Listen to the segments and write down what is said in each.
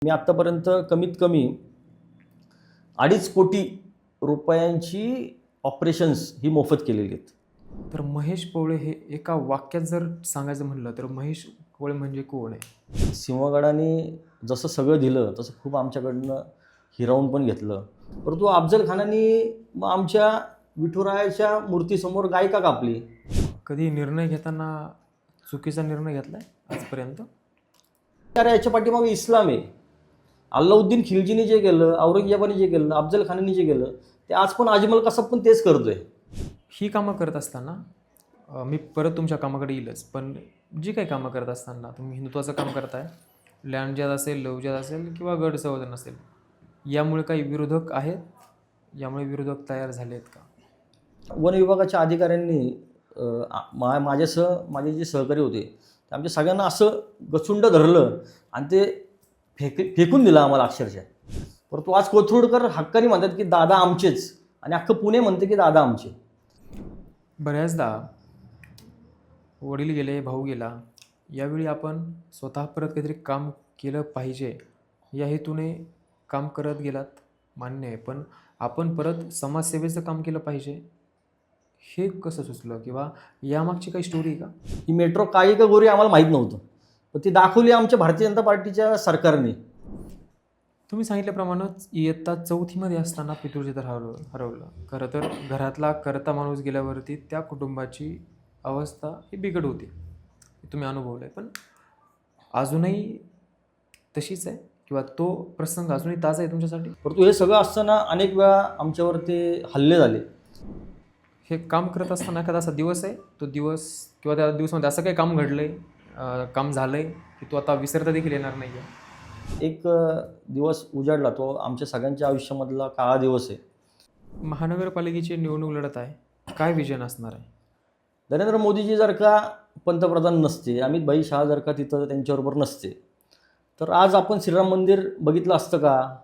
मी आत्तापर्यंत कमीत कमी 2.5 कोटी रुपयांची ऑपरेशन्स ही मोफत केलेली आहेत. तर महेश पोवळे हे एका वाक्यात जर सांगायचं म्हणलं तर महेश पोवळे म्हणजे कोण आहे? सिंहगडाने जसं सगळं दिलं तसं खूप आमच्याकडनं हिरावून पण घेतलं. परंतु अफजल खानाने मग आमच्या विठुरायाच्या मूर्तीसमोर गाय का कापली? कधी निर्णय घेताना चुकीचा निर्णय घेतलाय आजपर्यंत? तर याच्या पाठीमागे इस्लाम आहे. अल्लाउद्दीन खिलजीने जे केलं, औरंगजेबाने जे केलं, अफजल खानाने जे केलं, ते आज पण अजमल कसाब पण तेच करतोय. ही कामं करत असताना मी परत तुमच्या कामाकडे येईलच, पण जी काही कामं करत असताना तुम्ही हिंदुत्वाचं काम करताय, लँडजात असेल, लवजात असेल किंवा गड संवर्धन असेल, यामुळे काही विरोधक आहेत? यामुळे विरोधक तयार झाले आहेत का? वन विभागाच्या अधिकाऱ्यांनी माझ्यासह माझे जे सहकारी होते ते आमच्या सगळ्यांना असं गचुंड धरलं आणि ते फेकून दिलं आम्हाला अक्षरशः. परंतु आज कोथरूडकर हक्काने म्हणतात की दादा आमचेच आणि अख्खं पुणे म्हणते की दादा आमचे. बऱ्याचदा वडील गेले, भाऊ गेला, यावेळी आपण स्वतः परत काहीतरी काम केलं पाहिजे या हेतूने काम करत गेलात, मान्य आहे. पण आपण परत समाजसेवेचं काम केलं पाहिजे हे कसं सुचलं, किंवा यामागची काही स्टोरी का? ही मेट्रो काही का गोरी आम्हाला माहीत नव्हतं, पण ती दाखवली आमच्या भारतीय जनता पार्टीच्या सरकारने. तुम्ही सांगितल्याप्रमाणेच इयत्ता 4थीमध्ये असताना पितृचित्र हरवलं. खरं तर घरातला करता माणूस गेल्यावरती त्या कुटुंबाची अवस्था ही बिकट होती, हे तुम्ही अनुभवलं आहे. पण अजूनही तशीच आहे, किंवा तो प्रसंग अजूनही ताजा आहे तुमच्यासाठी? परंतु हे सगळं असताना अनेक वेळा आमच्यावरती हल्ले झाले. हे काम करत असताना एखादा असा दिवस आहे, तो दिवस किंवा त्या दिवसामध्ये असं काही काम घडलं आहे, काम झालं आहे की तो आता विसरता देखील येणार नाही आहे? एक दिवस उजाडला, तो आमच्या सगळ्यांच्या आयुष्यामधला काळा दिवस आहे. महानगरपालिकेची निवडणूक लढत आहे, काय विजन असणार आहे? नरेंद्र मोदीजी जर का पंतप्रधान नसते, अमित भाई शाह जर का तिथं त्यांच्याबरोबर नसते, तर आज आपण श्रीराम मंदिर बघितलं असतं का?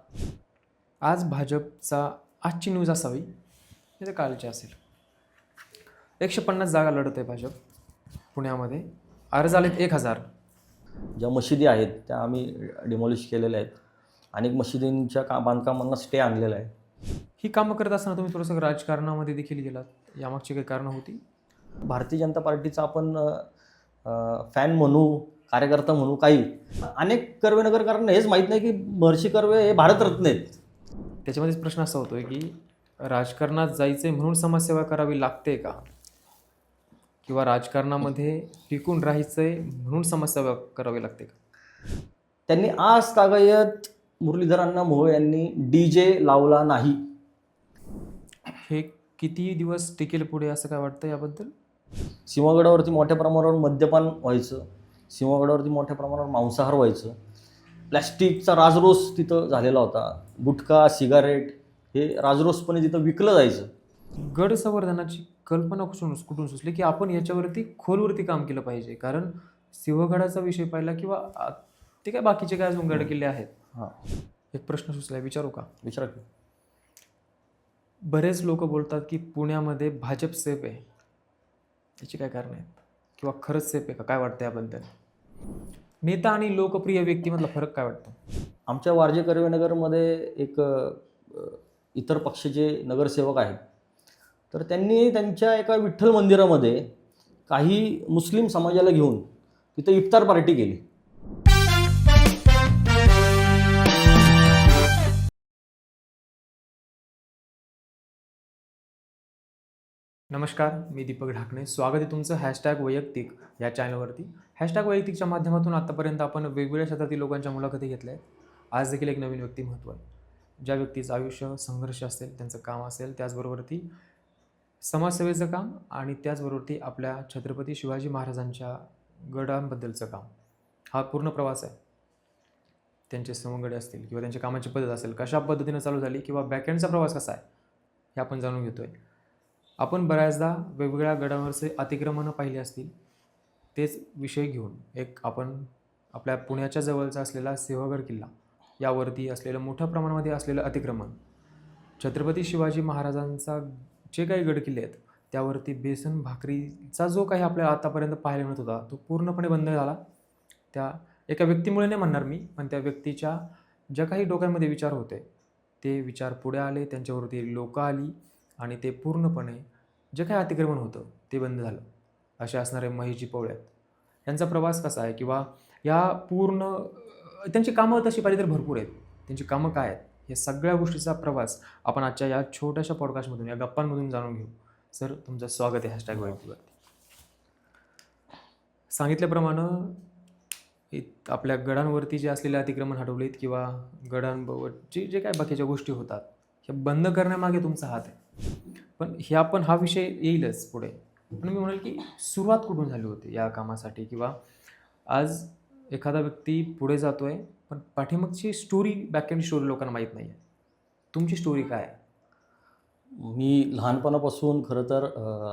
आज भाजपचा आजची न्यूज असावी नाही तर कालची असेल. 150 जागा लढत आहे भाजप पुण्यामध्ये. अर्ज आलेत 1000. ज्या मशिदी आहेत त्या आम्ही डिमॉलिश केलेल्या आहेत. अनेक मशिदींच्या बांधकामांना स्टे आणलेला आहे. ही कामं करत असताना तुम्ही थोडंसं राजकारणामध्ये देखील गेलात, यामागची काही कारणं होती? भारतीय जनता पार्टीचा आपण फॅन म्हणू, कार्यकर्ता म्हणू, काही अनेक कर्वेनगरकरांना हेच माहीत नाही की महर्षी कर्वे हे भारतरत्न आहेत. त्याच्यामध्येच प्रश्न असा होतोय की राजकारणात जायचे म्हणून समाजसेवा करावी लागते का, किंवा राजकारणामध्ये टिकून राहायचंय म्हणून समाजसेवा करावी लागते का? त्यांनी आज तागायत मुरलीधर अण्णा मोहोळ यांनी DJ लावला नाही. हे किती दिवस टिकेल पुढे, असं काय वाटतं याबद्दल? सिंहगडावरती मोठ्या प्रमाणावर मद्यपान व्हायचं, सिंहगडावरती मोठ्या प्रमाणावर मांसाहार व्हायचं, प्लॅस्टिकचा राजरोस तिथं झालेला होता, गुटखा, सिगारेट हे राजरोसपणे तिथं विकलं जायचं. गड संवर्धनाची कल्पना कुठून सुचली की आपण याच्यावरती खोलवरती काम केलं पाहिजे? कारण सिंहगडाचा विषय पाहिला, किंवा ते काय बाकीचे काय अजून गड किल्ले आहेत. हां, एक प्रश्न सुचला, विचारू का? विचारा की. बरेच लोक बोलतात की पुण्यामध्ये भाजप सेफ आहे, याची काय कारण आहेत, किंवा खरंच सेफ आहे का? काय वाटतं याबद्दल? नेता आणि लोकप्रिय व्यक्तीमधला फरक काय वाटतो? आमच्या वारजे कर्वेनगरमध्ये एक इतर पक्षाचे नगरसेवक आहेत, तर त्यांनी त्यांच्या एका विठ्ठल मंदिरामध्ये काही मुस्लिम समाजाला घेऊन तिथं इफ्तार पार्टी केली. नमस्कार, मी दीपक ढाकणे. स्वागत आहे तुमचं #वैयक्तिक या चॅनलवरती. #वैयक्तिकच्या माध्यमातून आत्तापर्यंत आपण वेगवेगळ्या क्षेत्रातील लोकांच्या मुलाखती घेतल्या आहेत. आज देखील एक नवीन व्यक्ती महत्त्व आहे. ज्या व्यक्तीचं आयुष्य संघर्ष असेल, त्यांचं काम असेल, त्याचबरोबरती समाजसेवेचं काम, आणि त्याचबरोबरती आपल्या छत्रपती शिवाजी महाराजांच्या गडांबद्दलचं काम, हा पूर्ण प्रवास आहे. त्यांचे सवंगडे असतील किंवा त्यांच्या कामाची पद्धत असेल, कशा पद्धतीनं चालू झाली, किंवा बॅकएंडचा प्रवास कसा आहे, हे आपण जाणून घेतो आहे. आपण बऱ्याचदा वेगवेगळ्या गडावरचे अतिक्रमणं पाहिली असतील, तेच विषय घेऊन एक आपण आपल्या पुण्याच्या जवळचा असलेला सिंहगड किल्ला, यावरती असलेलं मोठ्या प्रमाणामध्ये असलेलं अतिक्रमण, छत्रपती शिवाजी महाराजांचा जे काही गडकिल्ले आहेत त्यावरती बेसन भाकरीचा जो काही आपल्याला आतापर्यंत पाहायला मिळत होता, तो पूर्णपणे बंद झाला. त्या एका व्यक्तीमुळे नाही म्हणणार मी, पण त्या व्यक्तीच्या ज्या काही डोक्यामध्ये विचार होते ते विचार पुढे आले, त्यांच्यावरती लोकं आली आणि ते पूर्णपणे जे काही अतिक्रमण होतं ते बंद झालं. असे असणारे महेशजी पवळे आहेत. यांचा प्रवास कसा आहे किंवा या पूर्ण त्यांची कामं तशी पाहिली तर भरपूर आहेत. त्यांची कामं काय आहेत? या सगळ्या गोष्टीचा प्रवास आपण आजच्या या छोट्याशा पॉडकास्टमधून, या गप्पांमधून जाणून घेऊ. सर, तुमचं स्वागत आहे हॅशटॅग वैयक्तिकवरती. सांगितल्याप्रमाणे आपल्या गडांवरती जे असलेले अतिक्रमण हटवलेत किंवा गडांवर जे काय बाकीच्या गोष्टी होतात हे बंद करण्यामागे तुमचा हात आहे. पण हा विषय येईलच पुढे. पण मी म्हणेल की सुरुवात कुठून झाली होती या कामासाठी, किंवा आज एखादा व्यक्ती पुढे जातोय पण पाठीमागची स्टोरी, बॅकएंड स्टोरी लोकांना माहीत नाही आहे. तुमची स्टोरी काय आहे? मी लहानपणापासून खरं तर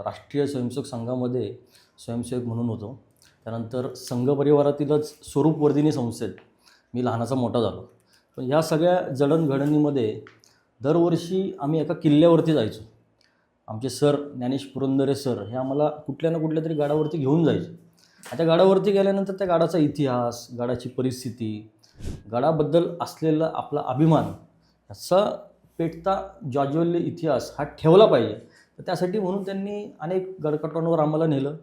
राष्ट्रीय स्वयंसेवक संघामध्ये स्वयंसेवक म्हणून होतो. त्यानंतर संघ परिवारातीलच स्वरूपवर्धिनी संस्थेत मी लहानाचा मोठा झालो. पण ह्या सगळ्या जडणघडणीमध्ये दरवर्षी आम्ही एका किल्ल्यावरती जायचो. आमचे सर ज्ञानेश पुरंदरे सर हे आम्हाला कुठल्या ना कुठल्या तरी गडावरती घेऊन जायचे. त्या गडावरती गेल्यानंतर त्या गडाचा इतिहास, गडाची परिस्थिती, गडाबद्दल असलेला आपला अभिमान याचा पेटता ज्वाज्वल्य इतिहास हा ठेवला पाहिजे. तर त्यासाठी म्हणून त्यांनी अनेक गडकटांवर आम्हाला नेलं,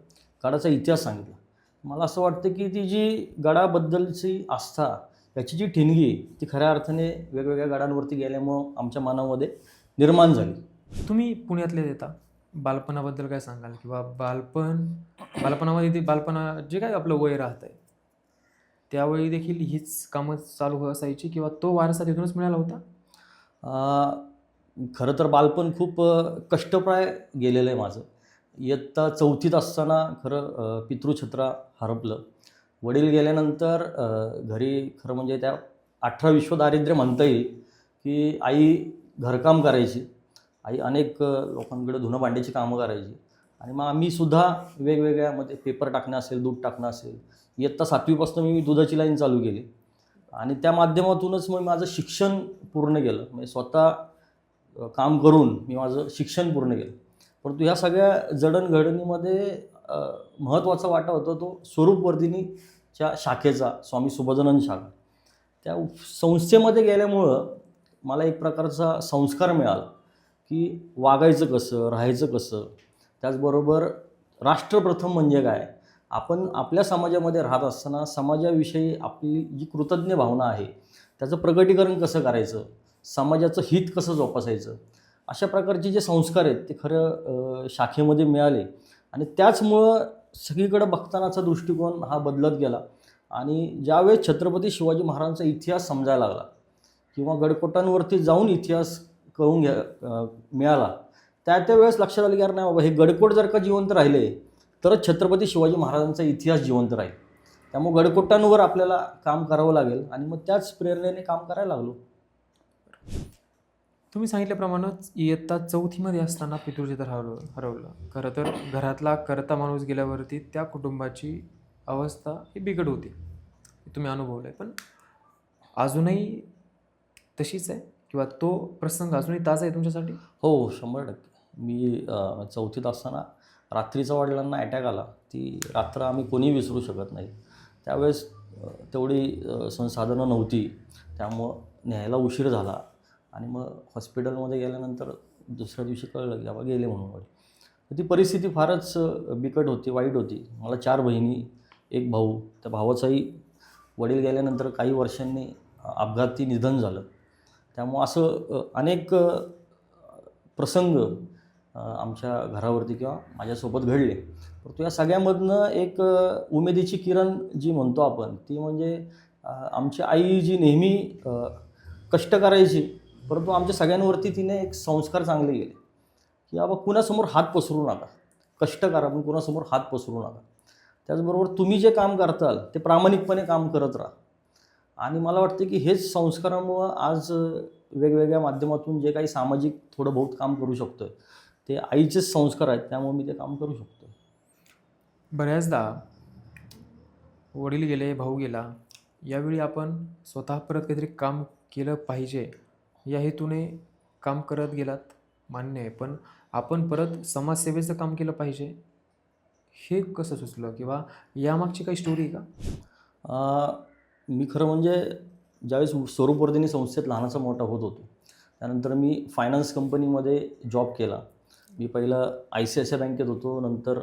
गडाचा इतिहास सांगितला. मला असं वाटतं की ती जी गडाबद्दलची आस्था, याची जी ठिणगी ती खऱ्या अर्थाने वेगवेगळ्या गडांवरती गेल्यामुळं आमच्या मनामध्ये निर्माण झाली. तुम्ही पुण्यातले येता, बालपणाबद्दल काय सांगाल? किंवा बालपणामध्ये जे काय आपलं वय राहतंय त्यावेळी देखील हीच कामं चालू होत असायची किंवा तो वारसा तिथूनच मिळाला होता? खरं तर बालपण खूप कष्टप्राय गेलेलं आहे माझं. इयत्ता 4थीत असताना खरं पितृछत्र हरपलं. वडील गेल्यानंतर घरी खरं म्हणजे त्या 18 विश्वदारिद्र्य म्हणता येईल की आई घरकाम करायची. आई अनेक लोकांकडे धुणं भांड्याची कामं करायची आणि मग आम्हीसुद्धा वेगवेगळ्यामध्ये पेपर टाकणं असेल, दूध टाकणं असेल. इयत्ता 7वीपासून मी दुधाची लाईन चालू केली आणि त्या माध्यमातूनच मग माझं शिक्षण पूर्ण केलं. म्हणजे स्वतः काम करून मी माझं शिक्षण पूर्ण केलं. परंतु ह्या सगळ्या जडणघडणीमध्ये महत्त्वाचा वाटा होता तो स्वरूपवर्धिनीच्या शाखेचा, स्वामी सुभोधानंद शाखा. त्या संस्थेमध्ये गेल्यामुळं मला एक प्रकारचा संस्कार मिळाला की वागायचं कसं, राहायचं कसं. त्याचबरोबर राष्ट्रप्रथम म्हणजे काय, आपण आपल्या समाजामध्ये राहत असताना समाजाविषयी आपली जी कृतज्ञ भावना आहे त्याचं प्रकटीकरण कसं करायचं, समाजाचं हित कसं जोपासायचं, अशा प्रकारचे जे संस्कार आहेत ते खरं शाखेमध्ये मिळाले. आणि त्याचमुळं सगळीकडं बघतानाचा दृष्टिकोन हा बदलत गेला. आणि ज्यावेळेस छत्रपती शिवाजी महाराजांचा इतिहास समजायला लागला किंवा गडकोटांवरती जाऊन इतिहास कळून मिळाला, त्यावेळेस लक्षात आलं की यार नाही बाबा, हे गडकोट जर का जिवंत राहिले तरच छत्रपती शिवाजी महाराजांचा इतिहास जिवंत राहील. त्यामुळे गडकोटांवर आपल्याला काम करावं लागेल आणि मग त्याच प्रेरणेने काम करायला लागलो. तुम्ही सांगितल्याप्रमाणेच इयत्ता 4थीमध्ये असताना पितृचित्र हरवलं. खरं तर घरातला करता माणूस गेल्यावरती त्या कुटुंबाची अवस्था ही बिकट होती, हे तुम्ही अनुभवलं आहे. पण अजूनही तशीच आहे किंवा तो प्रसंग अजूनही ताजा आहे तुमच्यासाठी? हो, 100%. मी 4थीत असताना रात्रीचा वडिलांना अटॅक आला. ती रात्र आम्ही कोणीही विसरू शकत नाही. त्यावेळेस तेवढी संसाधनं नव्हती, त्यामुळं न्यायला उशीर झाला आणि मग हॉस्पिटलमध्ये गेल्यानंतर दुसऱ्या दिवशी कळलं की बाबा गेले म्हणून वडील. तर ती परिस्थिती फारच बिकट होती, वाईट होती. मला 4 बहिणी, 1 भाऊ. त्या भावाचाही वडील गेल्यानंतर काही वर्षांनी अपघाती निधन झालं. त्यामुळं असं अनेक प्रसंग आमच्या घरावरती किंवा माझ्यासोबत घडले. परंतु या सगळ्यामधनं एक उमेदीची किरण जी म्हणतो आपण, ती म्हणजे आमची आई जी नेहमी कष्ट करायची, परंतु आमच्या सगळ्यांवरती तिने एक संस्कार चांगले गेले की बाबा कुणासमोर हात पसरू नका, कष्ट करा पण कुणासमोर हात पसरू नका. त्याचबरोबर तुम्ही जे काम करताल ते प्रामाणिकपणे काम करत राहा. आणि मला वाटतं की हेच संस्कारामुळं आज वेगवेगळ्या माध्यमातून जे काही सामाजिक थोडं बहुत काम करू शकतो ते आईचेच संस्कार आहेत, त्यामुळे मी ते काम करू शकतो. बऱ्याचदा वडील गेले, भाऊ गेला, यावेळी आपण स्वतः परत काहीतरी काम केलं पाहिजे या हेतूने काम करत गेलात, मान्य आहे. पण आपण परत समाजसेवेचं काम केलं पाहिजे, हे कसं सुचलं किंवा यामागची काही स्टोरी आहे का? मी खरं म्हणजे ज्यावेळेस स्वरूपवर्धिनी संस्थेत लहानाचा मोठा होत होतो, त्यानंतर मी फायनान्स कंपनीमध्ये जॉब केला. मी पहिलं ICICI बँकेत होतो, नंतर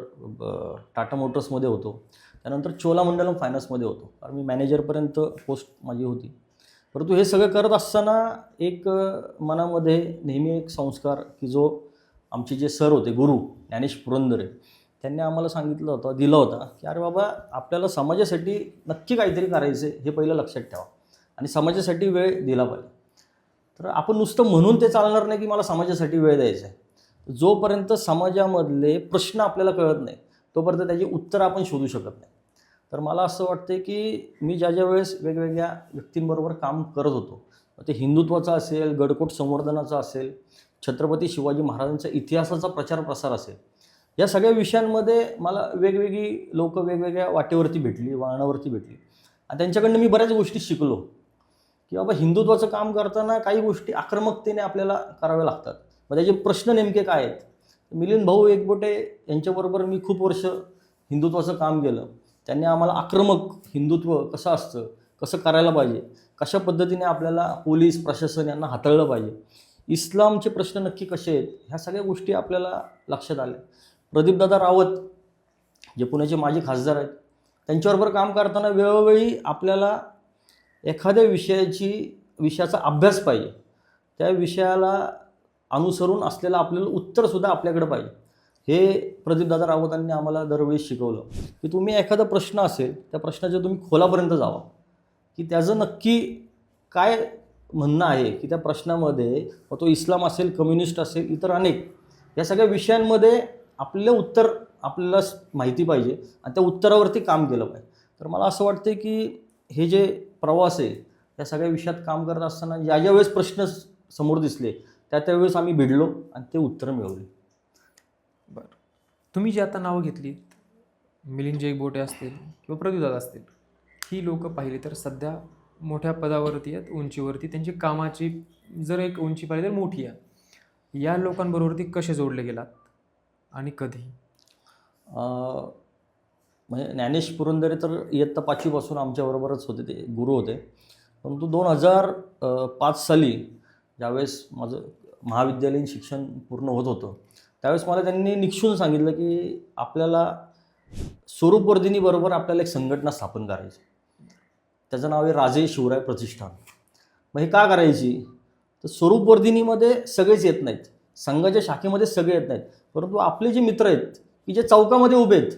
टाटा मोटर्समध्ये होतो, त्यानंतर चोलामंडलम फायनान्समध्ये होतो. कारण मी मॅनेजरपर्यंत पोस्ट माझी होती. परंतु हे सगळं करत असताना एक मनामध्ये नेहमी एक संस्कार की जो आमचे जे सर होते गुरु ज्ञानेश पुरंदरे, त्यांनी आम्हाला सांगितलं होतं, दिला होता की अरे बाबा, आपल्याला समाजासाठी नक्की काहीतरी करायचं आहे हे पहिलं लक्षात ठेवा आणि समाजासाठी वेळ दिला पाहिजे. तर आपण नुसतं म्हणून ते चालणार नाही की मला समाजासाठी वेळ द्यायचा आहे. जोपर्यंत समाजामधले प्रश्न आपल्याला कळत नाही तोपर्यंत त्याची उत्तरं आपण शोधू शकत नाही. तर मला असं वाटतं की मी ज्या वेळेस वेगवेगळ्या व्यक्तींबरोबर काम करत होतो, ते हिंदुत्वाचा असेल, गडकोट संवर्धनाचा असेल, छत्रपती शिवाजी महाराजांच्या इतिहासाचा प्रचार प्रसार असेल, या सगळ्या विषयांमध्ये मला वेगवेगळी लोक वेगवेगळ्या वाटेवरती भेटली, वळणावरती भेटली आणि त्यांच्याकडनं मी बऱ्याच गोष्टी शिकलो की बाबा हिंदुत्वाचं काम करताना काही गोष्टी आक्रमकतेने आपल्याला कराव्या लागतात. मग त्याचे प्रश्न नेमके काय आहेत? मिलिंद भाऊ एकबोटे यांच्याबरोबर मी खूप वर्ष हिंदुत्वाचं काम केलं. त्यांनी आम्हाला आक्रमक हिंदुत्व कसं असतं, कसं करायला पाहिजे, कशा पद्धतीने आपल्याला पोलीस प्रशासन यांना हाताळलं पाहिजे, इस्लामचे प्रश्न नक्की कसे आहेत, ह्या सगळ्या गोष्टी आपल्याला लक्षात आल्या. प्रदीपदादा रावत जे पुण्याचे माजी खासदार आहेत, त्यांच्याबरोबर काम करताना वेळोवेळी आपल्याला एखाद्या विषयाचा अभ्यास पाहिजे, त्या विषयाला अनुसरून असलेलं आपल्याला उत्तरसुद्धा आपल्याकडे पाहिजे. हे प्रदीपदादा रावतांनी आम्हाला दरवेळी शिकवलं की तुम्ही एखादा प्रश्न असेल त्या प्रश्नाच्या तुम्ही खोलापर्यंत जावा की त्याचं नक्की काय म्हणणं आहे, की त्या प्रश्नामध्ये तो इस्लाम असेल, कम्युनिस्ट असेल, इतर अनेक या सगळ्या विषयांमध्ये आपलं उत्तर आपल्याला माहिती पाहिजे आणि त्या उत्तरावरती काम केलं पाहिजे. तर मला असं वाटतं की हे जे प्रवास आहे या सगळ्या विषयात काम करत असताना ज्या वेळेस प्रश्न समोर दिसले त्यावेळेस आम्ही भिडलो आणि ते उत्तरं मिळवली. बरं, तुम्ही जी आता नावं घेतलीत, मिलिंद एकबोटे असतील किंवा प्रदीपदादा असतील, ही लोक पाहिली तर सध्या मोठ्या पदावरती आहेत, उंचीवरती. त्यांची कामाची जर एक उंची पाहिली तर मोठी आहे. या लोकांबरोबरती कसे जोडले गेलात आणि कधी? म्हणजे ज्ञानेश पुरंदरे तर इयत्ता 5वीपासून आमच्याबरोबरच होते, ते गुरु होते. परंतु 2005 साली ज्यावेळेस माझं महाविद्यालयीन शिक्षण पूर्ण होत होतं त्यावेळेस मला त्यांनी निक्षून सांगितलं की आपल्याला स्वरूपवर्धिनीबरोबर आपल्याला एक संघटना स्थापन करायची. त्याचं नाव आहे राजे शिवराय प्रतिष्ठान. मग हे का करायची? तर स्वरूपवर्धिनीमध्ये सगळेच येत नाहीत, संघाच्या शाखेमध्ये सगळे येत नाहीत, परंतु आपले जे मित्र आहेत की जे चौकामध्ये उभे आहेत,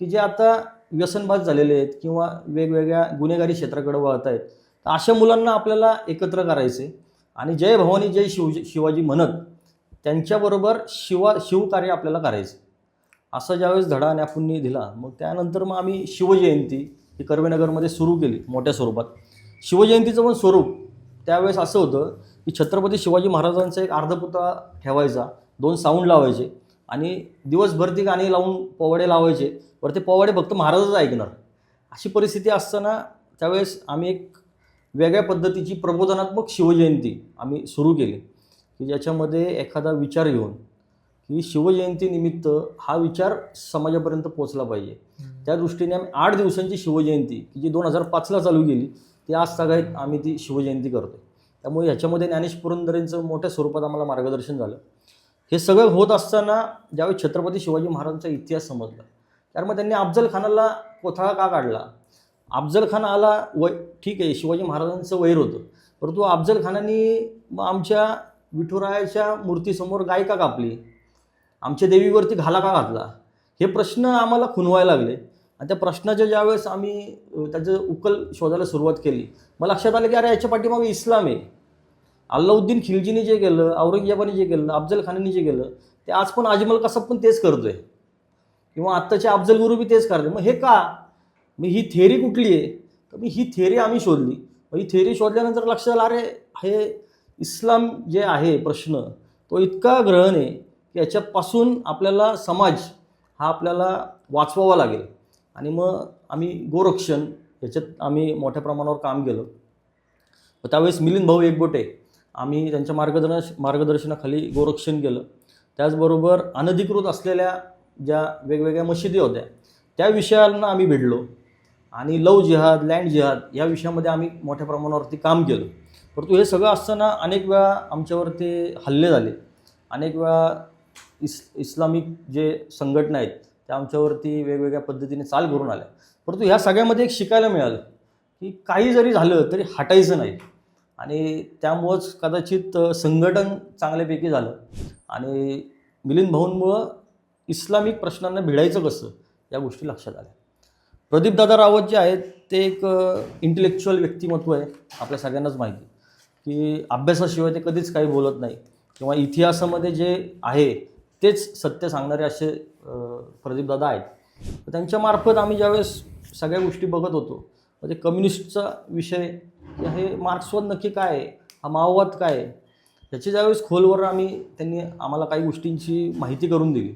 की जे आता व्यसनबाज झालेले आहेत किंवा वेगवेगळ्या गुन्हेगारी क्षेत्राकडे वळत आहेत, तर अशा मुलांना आपल्याला एकत्र करायचे आणि जय भवानी जय शिवाजी म्हणत त्यांच्याबरोबर शिवकार्य आपल्याला करायचं. असा ज्यावेळेस धडा न्यापूंनी दिला, मग त्यानंतर मग आम्ही शिवजयंती ही कर्वेनगरमध्ये सुरू केली मोठ्या स्वरूपात. शिवजयंतीचं पण स्वरूप त्यावेळेस असं होतं की छत्रपती शिवाजी महाराजांचा एक अर्धपुतळा ठेवायचा, 2 साऊंड लावायचे आणि दिवसभर ती गाणी लावून पोवाडे लावायचे, वर ते पोवाडे फक्त महाराजच ऐकणार. अशी परिस्थिती असताना त्यावेळेस आम्ही एक वेगळ्या पद्धतीची प्रबोधनात्मक शिवजयंती आम्ही सुरू केली की ज्याच्यामध्ये एखादा विचार घेऊन की शिवजयंतीनिमित्त हा विचार समाजापर्यंत पोचला पाहिजे. त्या दृष्टीने आम्ही 8 दिवसांची शिवजयंती की जी 2005ला चालू केली ती आज सगळ्यात आम्ही ती शिवजयंती करतो. त्यामुळे ह्याच्यामध्ये ज्ञानेश पुरंदरेंचं मोठ्या स्वरूपात आम्हाला मार्गदर्शन झालं. हे सगळं होत असताना ज्यावेळी छत्रपती शिवाजी महाराजांचा इतिहास समजला, कारण मग त्यांनी अफजल खानाला कोथळा का काढला? अफजल खान आला, ठीक आहे, शिवाजी महाराजांचं वैर होतं, परंतु अफजल खानाने मग आमच्या विठुरायाच्या मूर्तीसमोर गाय का कापली, आमच्या देवीवरती घाला का घातला? हे प्रश्न आम्हाला खुणवायला लागले आणि त्या प्रश्नाच्या ज्यावेळेस आम्ही त्याचं उकल शोधायला सुरुवात केली, मला लक्षात आलं की अरे याच्या पाठीमागे इस्लाम आहे. अल्लाउद्दीन खिलजीने जे केलं, औरंगजेबाने जे केलं, अफजल खानाने जे केलं, ते आज पण अजमल कसाब पण तेच करतोय किंवा आत्ताचे अफजल गुरु बी तेच करते. मग हे का? मी ही थेअरी कुठली आहे? तर मी ही थेअरी आम्ही शोधली. मग ही थेअरी शोधल्यानंतर लक्षात आलं अरे हे इस्लाम जे आहे प्रश्न तो इतका ग्रहण आहे की याच्यापासून आपल्याला समाज हा आपल्याला वाचवावा लागेल. आणि मग आम्ही गोरक्षण याच्यात आम्ही मोठ्या प्रमाणावर काम केलं. त्यावेळेस मिलिंद भाऊ एकबोटे आम्ही त्यांच्या मार्गदर्शनाखाली गोरक्षण केलं. त्याचबरोबर अनधिकृत असलेल्या ज्या वेगवेगळ्या मशिदी होत्या त्या विषयांना आम्ही भिडलो आणि लव जिहाद, लँड जिहाद या विषयामध्ये आम्ही मोठ्या प्रमाणावरती काम केलं. परंतु हे सगळं असताना अनेक वेळा आमच्यावरती हल्ले झाले. अनेक वेळा इस्लामिक जे संघटना आहेत त्या आमच्यावरती वेगवेगळ्या पद्धतीने चाल करून आल्या. परंतु ह्या सगळ्यामध्ये एक शिकायला मिळालं की काही जरी झालं तरी हटायचं नाही. आणि त्यामुळंच कदाचित संघटन चांगल्यापैकी झालं. आणि मिलिंद भाऊंमुळं इस्लामिक प्रश्नांना भिडायचं कसं या गोष्टी लक्षात आल्या. प्रदीपदादा रावत जे आहेत ते एक इंटेलेक्च्युअल व्यक्तिमत्व आहे. आपल्या सगळ्यांनाच माहिती की अभ्यासाशिवाय ते कधीच काही बोलत नाही किंवा इतिहासामध्ये जे आहे तेच सत्य सांगणारे असे प्रदीपदादा आहेत. तर त्यांच्यामार्फत आम्ही ज्यावेळेस सगळ्या गोष्टी बघत होतो म्हणजे कम्युनिस्टचा विषय की हे मार्क्सवाद नक्की काय आहे, हा माओवाद काय आहे, याची ज्यावेळेस खोलवर त्यांनी आम्हाला काही गोष्टींची माहिती करून दिली.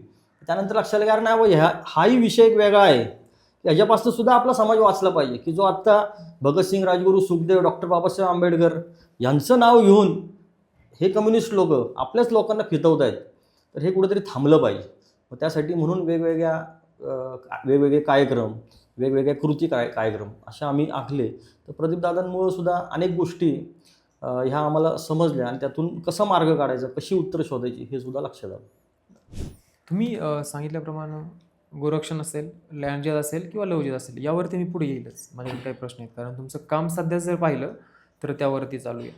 त्यानंतर लक्षात आलं की नाही हाही विषय एक वेगळा आहे. ह्याच्यापासून सुद्धा आपला समाज वाचला पाहिजे की जो आत्ता भगतसिंग, राजगुरू, सुखदेव, डॉक्टर बाबासाहेब आंबेडकर यांचं नाव घेऊन हे कम्युनिस्ट लोक आपल्याच लोकांना फितवत आहेत. तर हे कुठेतरी थांबलं पाहिजे. मग त्यासाठी म्हणून वेगवेगळे कार्यक्रम, वेगवेगळ्या कृती कार्यक्रम अशा आम्ही आखले. तर प्रदीपदादांमुळं सुद्धा अनेक गोष्टी ह्या आम्हाला समजल्या आणि त्यातून कसा मार्ग काढायचा, कशी उत्तरं शोधायची हे सुद्धा लक्षात आलं. तुम्ही सांगितल्याप्रमाणे गोरक्षण असेल, लँडजेद असेल किंवा लवजेद असेल यावरती मी पुढे येईलच. माझ्याकडे काही प्रश्न आहेत कारण तुमचं काम सध्या जर पाहिलं तर त्यावरती चालू आहे.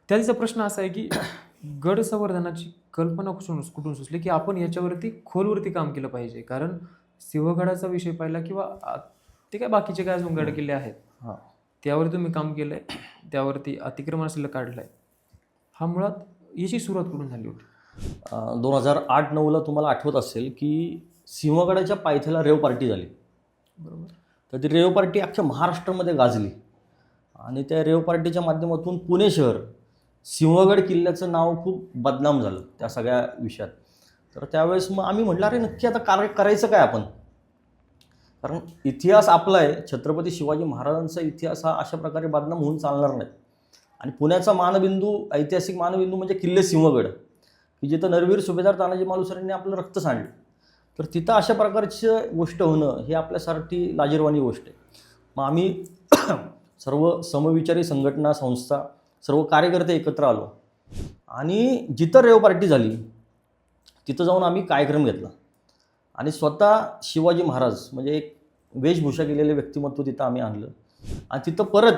त्याचा प्रश्न असा आहे की गड संवर्धनाची कल्पना कुठून सुचली की आपण याच्यावरती खोलवरती काम केलं पाहिजे. कारण सिंहगडाचा विषय पाहिला किंवा ते काय बाकीचे काय अजून गड किल्ले आहेत त्यावर तुम्ही काम केलं आहे, त्यावरती अतिक्रमण असलेलं काढलं आहे. हा मुळात याची सुरुवात कुठून झाली होती? 2008-09ला तुम्हाला आठवत असेल की सिंहगडाच्या पायथ्याला रेव पार्टी झाली. बरोबर. तर ती रेव पार्टी अख्ख्या महाराष्ट्रामध्ये गाजली आणि त्या रेव पार्टीच्या माध्यमातून पुणे शहर सिंहगड किल्ल्याचं नाव खूप बदनाम झालं त्या सगळ्या विषयात. तर त्यावेळेस मग आम्ही म्हटलं अरे नक्की आता करायचं काय आपण, कारण इतिहास आपला आहे. छत्रपती शिवाजी महाराजांचा इतिहास हा अशा प्रकारे बदनाम होऊन चालणार नाही. आणि पुण्याचा मानबिंदू, ऐतिहासिक मानबिंदू म्हणजे किल्ले सिंहगड की जिथं नरवीर सुभेदार तानाजी मालुसरेंनी आपलं रक्त सांडलं. तर तिथं अशा प्रकारची गोष्ट होणं हे आपल्यासाठी लाजिरवाणी गोष्ट आहे. मग आम्ही सर्व समविचारी संघटना, संस्था, सर्व कार्यकर्ते एकत्र आलो आणि जिथं रेव पार्टी झाली तिथं जाऊन आम्ही कार्यक्रम घेतला आणि स्वतः शिवाजी महाराज म्हणजे एक वेशभूषा केलेले व्यक्तिमत्व तिथं आम्ही आणलं. आणि तिथं परत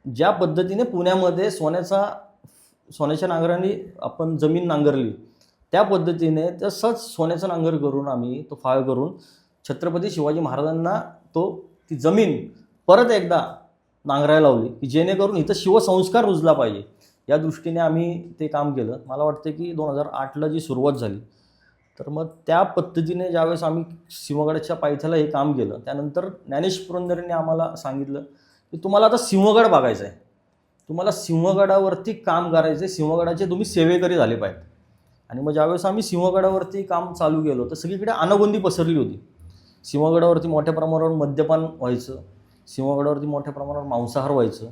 ज्या पद्धतीने पुण्यामध्ये सोन्याच्या नांगराने आपण जमीन नांगरली त्या पद्धतीने तसंच सोन्याचं नांगर करून आम्ही तो फाळ करून छत्रपती शिवाजी महाराजांना ती जमीन परत एकदा नांगरायला लावली की जेणेकरून इथं शिवसंस्कार रुजला पाहिजे. या दृष्टीने आम्ही ते काम केलं. मला वाटतं की 2008ला जी सुरुवात झाली तर मग त्या पद्धतीने ज्यावेळेस आम्ही सिंहगडाच्या पायथ्याला हे काम केलं त्यानंतर ज्ञानेश पुरंदरेंनी आम्हाला सांगितलं की तुम्हाला आता सिंहगड बघायचा आहे, तुम्हाला सिंहगडावरती काम करायचं आहे, सिंहगडाचे तुम्ही सेवेकरी झाले पाहिजेत. आणि मग ज्यावेळेस आम्ही सिंहगडावरती काम चालू केलं तर सगळीकडे अनागोंदी पसरली होती. सिंहगडावरती मोठ्या प्रमाणावर मद्यपान व्हायचं, सिंहगडावरती मोठ्या प्रमाणावर मांसाहार व्हायचं,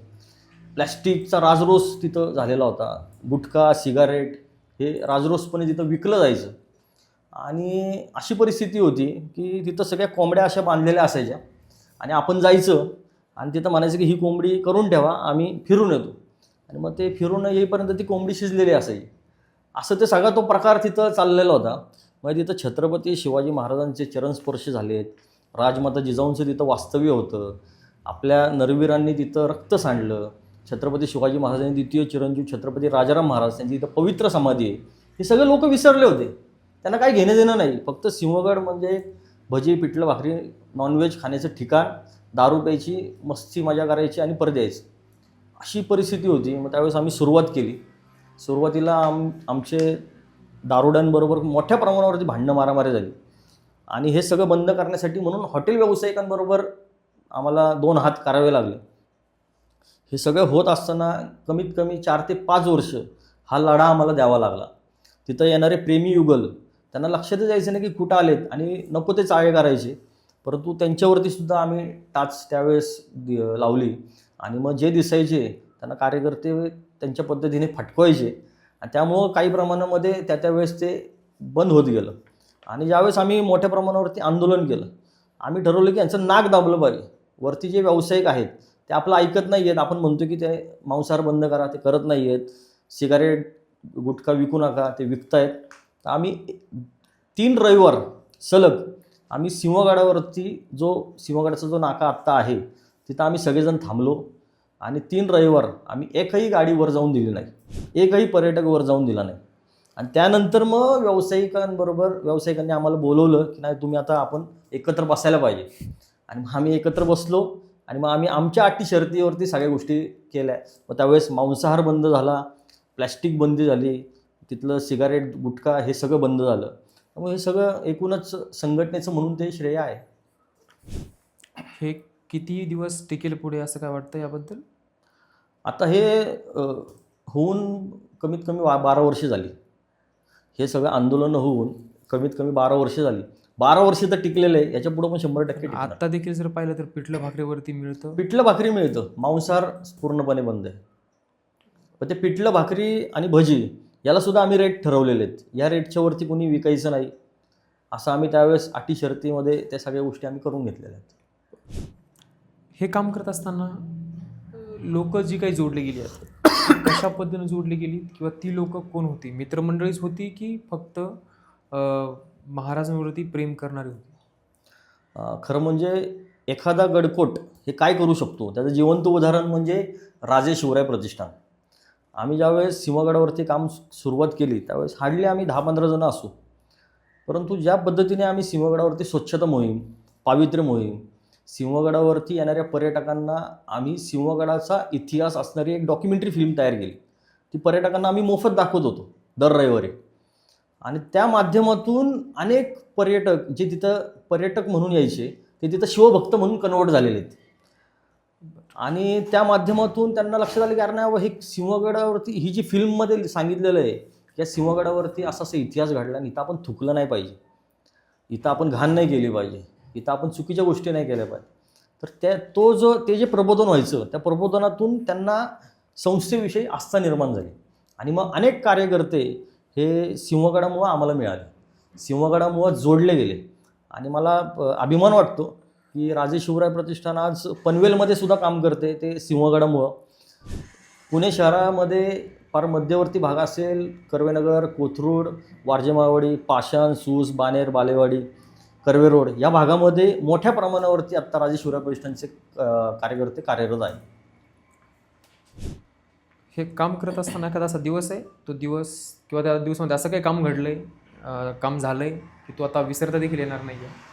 प्लॅस्टिकचा राजरोस तिथं झालेला होता, गुटखा, सिगारेट हे राजरोसपणे तिथं विकलं जायचं. आणि अशी परिस्थिती होती की तिथं सगळ्या कोंबड्या अशा बांधलेल्या असायच्या आणि आपण जायचं आणि तिथं म्हणायचं की ही कोंबडी करून ठेवा, आम्ही फिरून येतो. आणि मग ते फिरून येईपर्यंत ती कोंबडी शिजलेली असायची. असं ते सगळा तो प्रकार तिथं चाललेला होता. मग तिथं छत्रपती शिवाजी महाराजांचे चरणस्पर्श झालेत, राजमाता जिजाऊंचं तिथं वास्तव्य होतं, आपल्या नरवीरांनी तिथं रक्त सांडलं, छत्रपती शिवाजी महाराजांनी द्वितीय चिरंजीव छत्रपती राजाराम महाराज त्यांची तिथं पवित्र समाधी आहे. हे सगळे लोक विसरले होते. त्यांना काही घेणं देणं नाही. फक्त सिंहगड म्हणजे भजी, पिठलं, भाकरी, नॉनव्हेज खाण्याचं ठिकाण, दारू प्यायची, मस्ती मजा करायची आणि परत यायचं, अशी परिस्थिती होती. मग त्यावेळेस आम्ही सुरुवात केली. सुरुवातीला आमचे दारुड्यांबरोबर मोठ्या प्रमाणावरती भांडणं मारामारी झाली आणि हे सगळं बंद करण्यासाठी म्हणून हॉटेल व्यावसायिकांबरोबर आम्हाला 2 हात करावे लागले. हे सगळं होत असताना कमीत कमी 4 ते 5 वर्ष हा लढा आम्हाला द्यावा लागला. तिथं येणारे प्रेमी युगल त्यांना लक्षातच यायचं नाही की कुठं आलेत आणि नको ते चाळे करायचे. परंतु त्यांच्यावरती सुद्धा आम्ही टाच त्यावेळेस लावली आणि मग जे दिसायचे त्यांना कार्यकर्ते त्यांच्या पद्धतीने फटकवायचे आणि त्यामुळं काही प्रमाणामध्ये त्यावेळेस ते बंद होत गेलं. आणि ज्यावेळेस आम्ही मोठ्या प्रमाणावरती आंदोलन केलं, आम्ही ठरवलं की यांचं नाक दाबलं पाहिजे. वरती जे व्यावसायिक आहेत ते आपलं ऐकत नाही आहेत. आपण म्हणतो की ते मांसाहार बंद करा, ते करत नाही आहेत. सिगारेट गुटखा विकू नका, ते विकतायत. तर आम्ही 3 रविवार सलग आम्ही सिंहगडावरती सिंहगडाचा जो नाका आत्ता आहे तिथं आम्ही सगळेजण थांबलो आणि 3 रविवार आम्ही एकही गाडी वर जाऊन दिली नाही, एकही पर्यटक वर जाऊन दिला नाही. आणि त्यानंतर मग व्यावसायिकांनी आम्हाला बोलवलं की नाही तुम्ही आता आपण एकत्र बसायला पाहिजे. आणि मग आम्ही एकत्र बसलो आणि मग आम्ही आमच्या अटी शर्तीवरती सगळ्या गोष्टी केल्या. मग त्यावेळेस मांसाहार बंद झाला, प्लॅस्टिक बंदी झाली, तिथलं सिगारेट गुटखा हे सगळं बंद झालं. त्यामुळे हे सगळं एकूणच संघटनेचं म्हणून ते श्रेय आहे. हे किती दिवस टिकेल पुढे असं काय वाटतं याबद्दल? आता हे होऊन कमीत कमी 12 वर्ष झाली. हे सगळं आंदोलनं होऊन कमीत कमी 12 वर्ष झाली. 12 वर्ष तर टिकलेलं आहे, याच्या पुढे पण 100% टिकणार. आता देखील जर पाहिलं तर पिठलं भाकरीवरती मिळतं, पिठलं भाकरी मिळतं, मांसाहार पूर्णपणे बंद आहे. पण ते पिठलं भाकरी आणि भजी याला सुद्धा आम्ही रेट ठरवलेले आहेत. या रेटच्या वरती कोणी विकायचं नाही असं आम्ही त्यावेळेस अटी शर्तीमध्ये त्या सगळ्या गोष्टी आम्ही करून घेतलेल्या आहेत. हे काम करत असताना लोक जी काही जोडली गेली आहेत ती कशा पद्धतीने जोडली गेली किंवा ती लोक कोण होती? मित्रमंडळीच होती की फक्त महाराजांवरती प्रेम करणारी होती? खरं म्हणजे एखादा गडकोट हे काय करू शकतो त्याचं जिवंत उदाहरण म्हणजे राजे शिवराय प्रतिष्ठान. आम्ही ज्यावेळेस सिंहगडावरती काम सुरुवात केली त्यावेळेस हार्डली आम्ही 10-15 जण असू. परंतु ज्या पद्धतीने आम्ही सिंहगडावरती स्वच्छता मोहीम, पावित्र्य मोहीम, सिंहगडावरती येणाऱ्या पर्यटकांना आम्ही सिंहगडाचा इतिहास असणारी एक डॉक्युमेंटरी फिल्म तयार केली. ती पर्यटकांना आम्ही मोफत दाखवत होतो दर रविवारी. आणि त्या माध्यमातून अनेक पर्यटक जे तिथं पर्यटक म्हणून यायचे ते तिथं शिवभक्त म्हणून कन्वर्ट झालेले आहेत. आणि त्या माध्यमातून त्यांना लक्षात आलं की अरे नाही, हे सिंहगडावरती ही जी फिल्ममध्ये सांगितलेलं आहे की या सिंहगडावरती असा इतिहास घडला आणि इथं आपण थुकलं नाही पाहिजे, इथं आपण घाण नाही केली पाहिजे, इथं आपण चुकीच्या गोष्टी नाही केल्या पाहिजे. तर ते जे प्रबोधन व्हायचं त्या प्रबोधनातून त्यांना संस्थेविषयी आस्था निर्माण झाली. आणि मग अनेक कार्यकर्ते हे सिंहगडामुळं आम्हाला मिळाले, सिंहगडामुळं जोडले गेले. आणि मला अभिमान वाटतो की राजे शिवराय प्रतिष्ठान आज पनवेलमध्ये सुद्धा काम करते ते सिंहगडामुळं. पुणे शहरामध्ये फार मध्यवर्ती भाग असेल, कर्वेनगर, कोथरूड, वारजेमाळवाडी, पाषाण, सूस, बाणेर, बालेवाडी, कर्वे रोड या भागामध्ये मोठ्या प्रमाणावरती आत्ता राजे शिवराय प्रतिष्ठानचे कार्यकर्ते कार्यरत आहेत. हे काम करत असताना एखादा असा दिवस आहे, तो दिवस किंवा त्या दिवसामध्ये असं काही काम घडलंय, काम झालंय की तो आता विसरता देखील येणार नाही आहे?